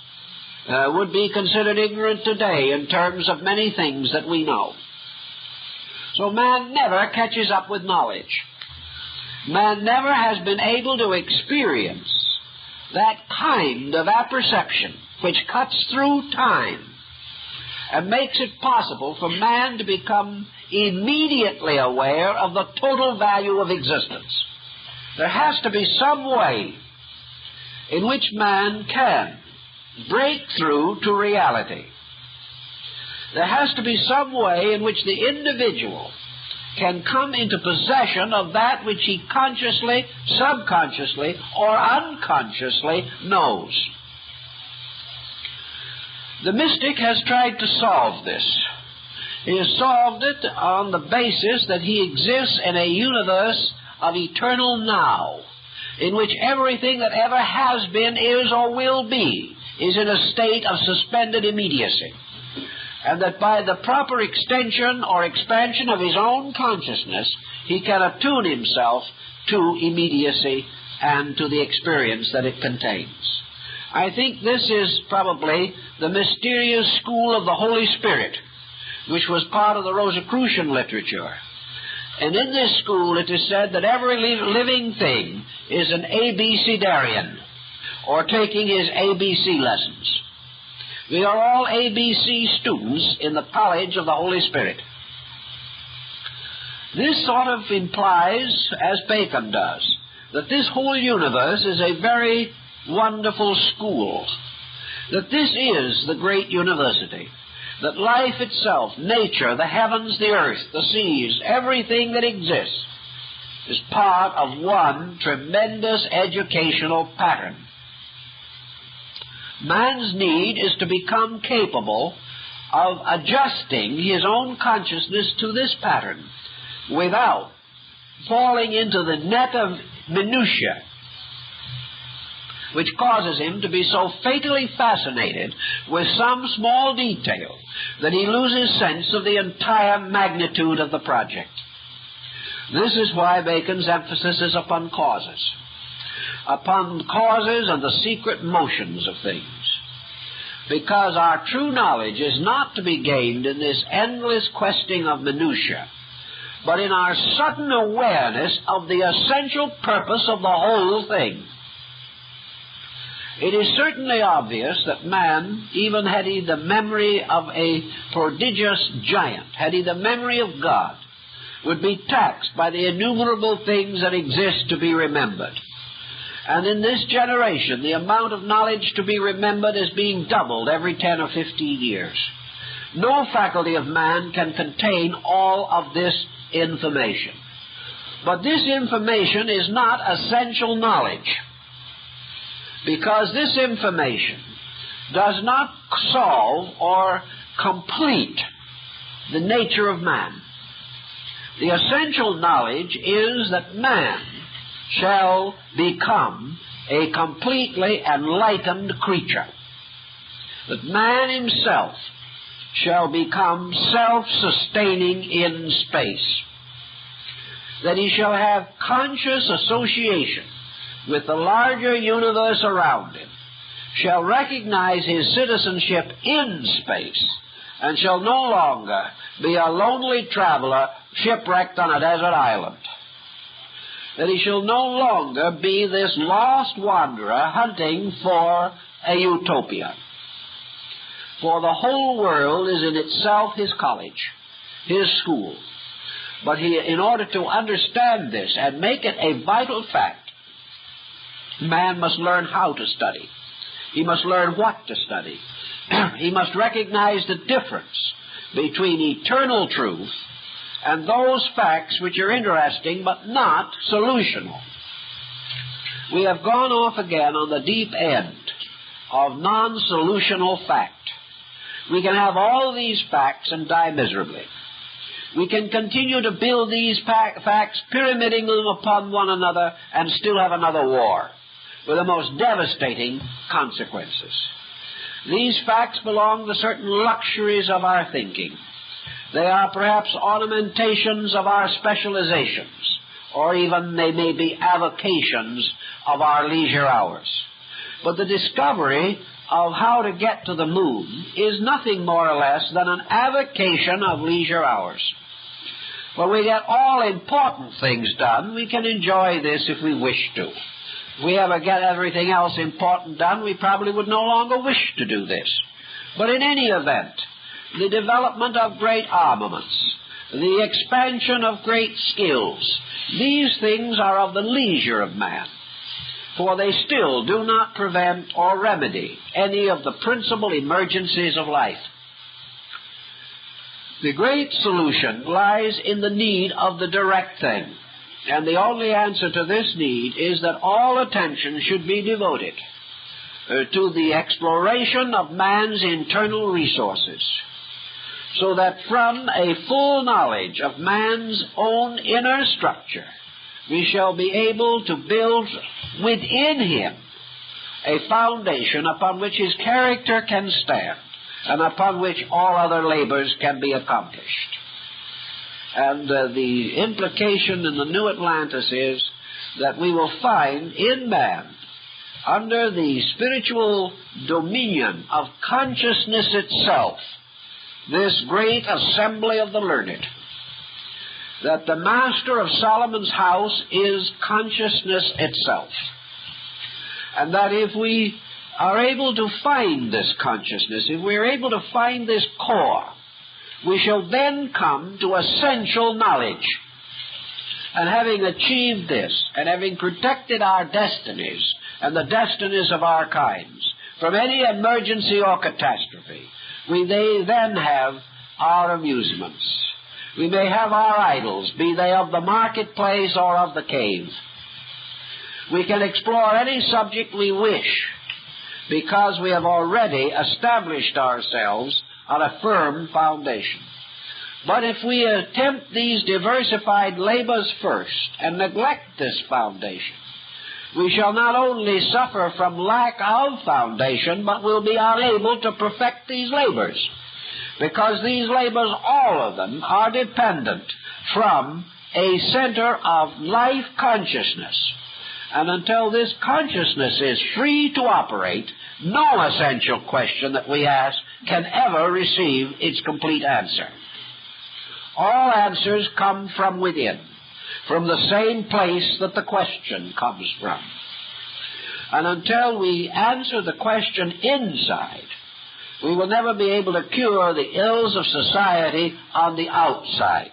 would be considered ignorant today in terms of many things that we know. So man never catches up with knowledge. Man never has been able to experience that kind of apperception which cuts through time and makes it possible for man to become immediately aware of the total value of existence. There has to be some way in which man can break through to reality. There has to be some way in which the individual can come into possession of that which he consciously, subconsciously, or unconsciously knows. The mystic has tried to solve this. He has solved it on the basis that he exists in a universe of eternal now, in which everything that ever has been, is, or will be, is in a state of suspended immediacy, and that by the proper extension or expansion of his own consciousness, he can attune himself to immediacy and to the experience that it contains. I think this is probably the mysterious school of the Holy Spirit, which was part of the Rosicrucian literature. And in this school it is said that every living thing is an ABCdarian, or taking his ABC lessons. We are all ABC students in the college of the Holy Spirit. This sort of implies, as Bacon does, that this whole universe is a very wonderful school, that this is the great university, that life itself, nature, the heavens, the earth, the seas, everything that exists is part of one tremendous educational pattern. Man's need is to become capable of adjusting his own consciousness to this pattern without falling into the net of minutiae, which causes him to be so fatally fascinated with some small detail that he loses sense of the entire magnitude of the project. This is why Bacon's emphasis is upon causes and the secret motions of things. Because our true knowledge is not to be gained in this endless questing of minutiae, but in our sudden awareness of the essential purpose of the whole thing. It is certainly obvious that man, even had he the memory of a prodigious giant, had he the memory of God, would be taxed by the innumerable things that exist to be remembered. And in this generation, the amount of knowledge to be remembered is being doubled every 10 or 15 years. No faculty of man can contain all of this information. But this information is not essential knowledge, because this information does not solve or complete the nature of man. The essential knowledge is that man shall become a completely enlightened creature, that man himself shall become self-sustaining in space, that he shall have conscious association with the larger universe around him, shall recognize his citizenship in space, and shall no longer be a lonely traveler shipwrecked on a desert island, that he shall no longer be this lost wanderer hunting for a utopia. For the whole world is in itself his college, his school. But in order to understand this and make it a vital fact, man must learn how to study. He must learn what to study. He must recognize the difference between eternal truth and those facts which are interesting but not solutional. We have gone off again on the deep end of non-solutional fact. We can have all these facts and die miserably. We can continue to build these facts, pyramiding them upon one another, and still have another war with the most devastating consequences. These facts belong to certain luxuries of our thinking. They are perhaps ornamentations of our specializations, or even they may be avocations of our leisure hours. But the discovery of how to get to the moon is nothing more or less than an avocation of leisure hours. When we get all important things done, we can enjoy this if we wish to. If we ever get everything else important done, we probably would no longer wish to do this. But in any event, the development of great armaments, the expansion of great skills, these things are of the leisure of man, for they still do not prevent or remedy any of the principal emergencies of life. The great solution lies in the need of the direct thing, and the only answer to this need is that all attention should be devoted to the exploration of man's internal resources, so that from a full knowledge of man's own inner structure, we shall be able to build within him a foundation upon which his character can stand and upon which all other labors can be accomplished. And the implication in the New Atlantis is that we will find in man, under the spiritual dominion of consciousness itself, this great assembly of the learned, that the master of Solomon's house is consciousness itself, and that if we are able to find this consciousness, if we are able to find this core, we shall then come to essential knowledge. And having achieved this, and having protected our destinies and the destinies of our kinds from any emergency or catastrophe, we may then have our amusements. We may have our idols, be they of the marketplace or of the cave. We can explore any subject we wish, because we have already established ourselves on a firm foundation. But if we attempt these diversified labors first and neglect this foundation, we shall not only suffer from lack of foundation, but will be unable to perfect these labors, because these labors, all of them, are dependent from a center of life consciousness. And until this consciousness is free to operate, no essential question that we ask can ever receive its complete answer. All answers come from within, from the same place that the question comes from. And until we answer the question inside, we will never be able to cure the ills of society on the outside.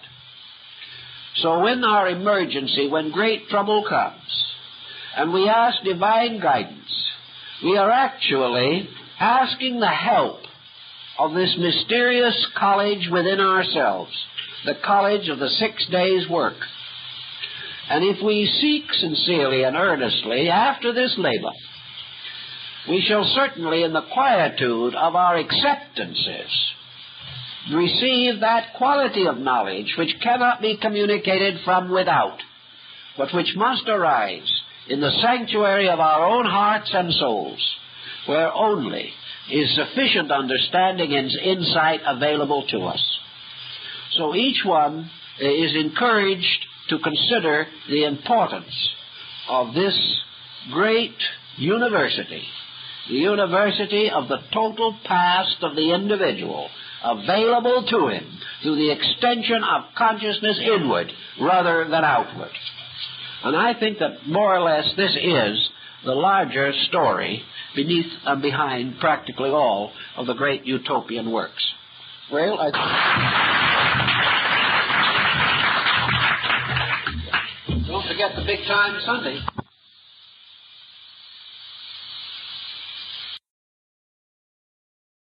So in our emergency, when great trouble comes, and we ask divine guidance, we are actually asking the help of this mysterious college within ourselves, the college of the 6 days' work. And if we seek sincerely and earnestly after this labor, we shall certainly, in the quietude of our acceptances, receive that quality of knowledge which cannot be communicated from without, but which must arise in the sanctuary of our own hearts and souls, where only is sufficient understanding and insight available to us. So each one is encouraged to consider the importance of this great university, the university of the total past of the individual, available to him through the extension of consciousness inward rather than outward. And I think that more or less this is the larger story beneath and behind practically all of the great utopian works. Well, don't forget the big time Sunday.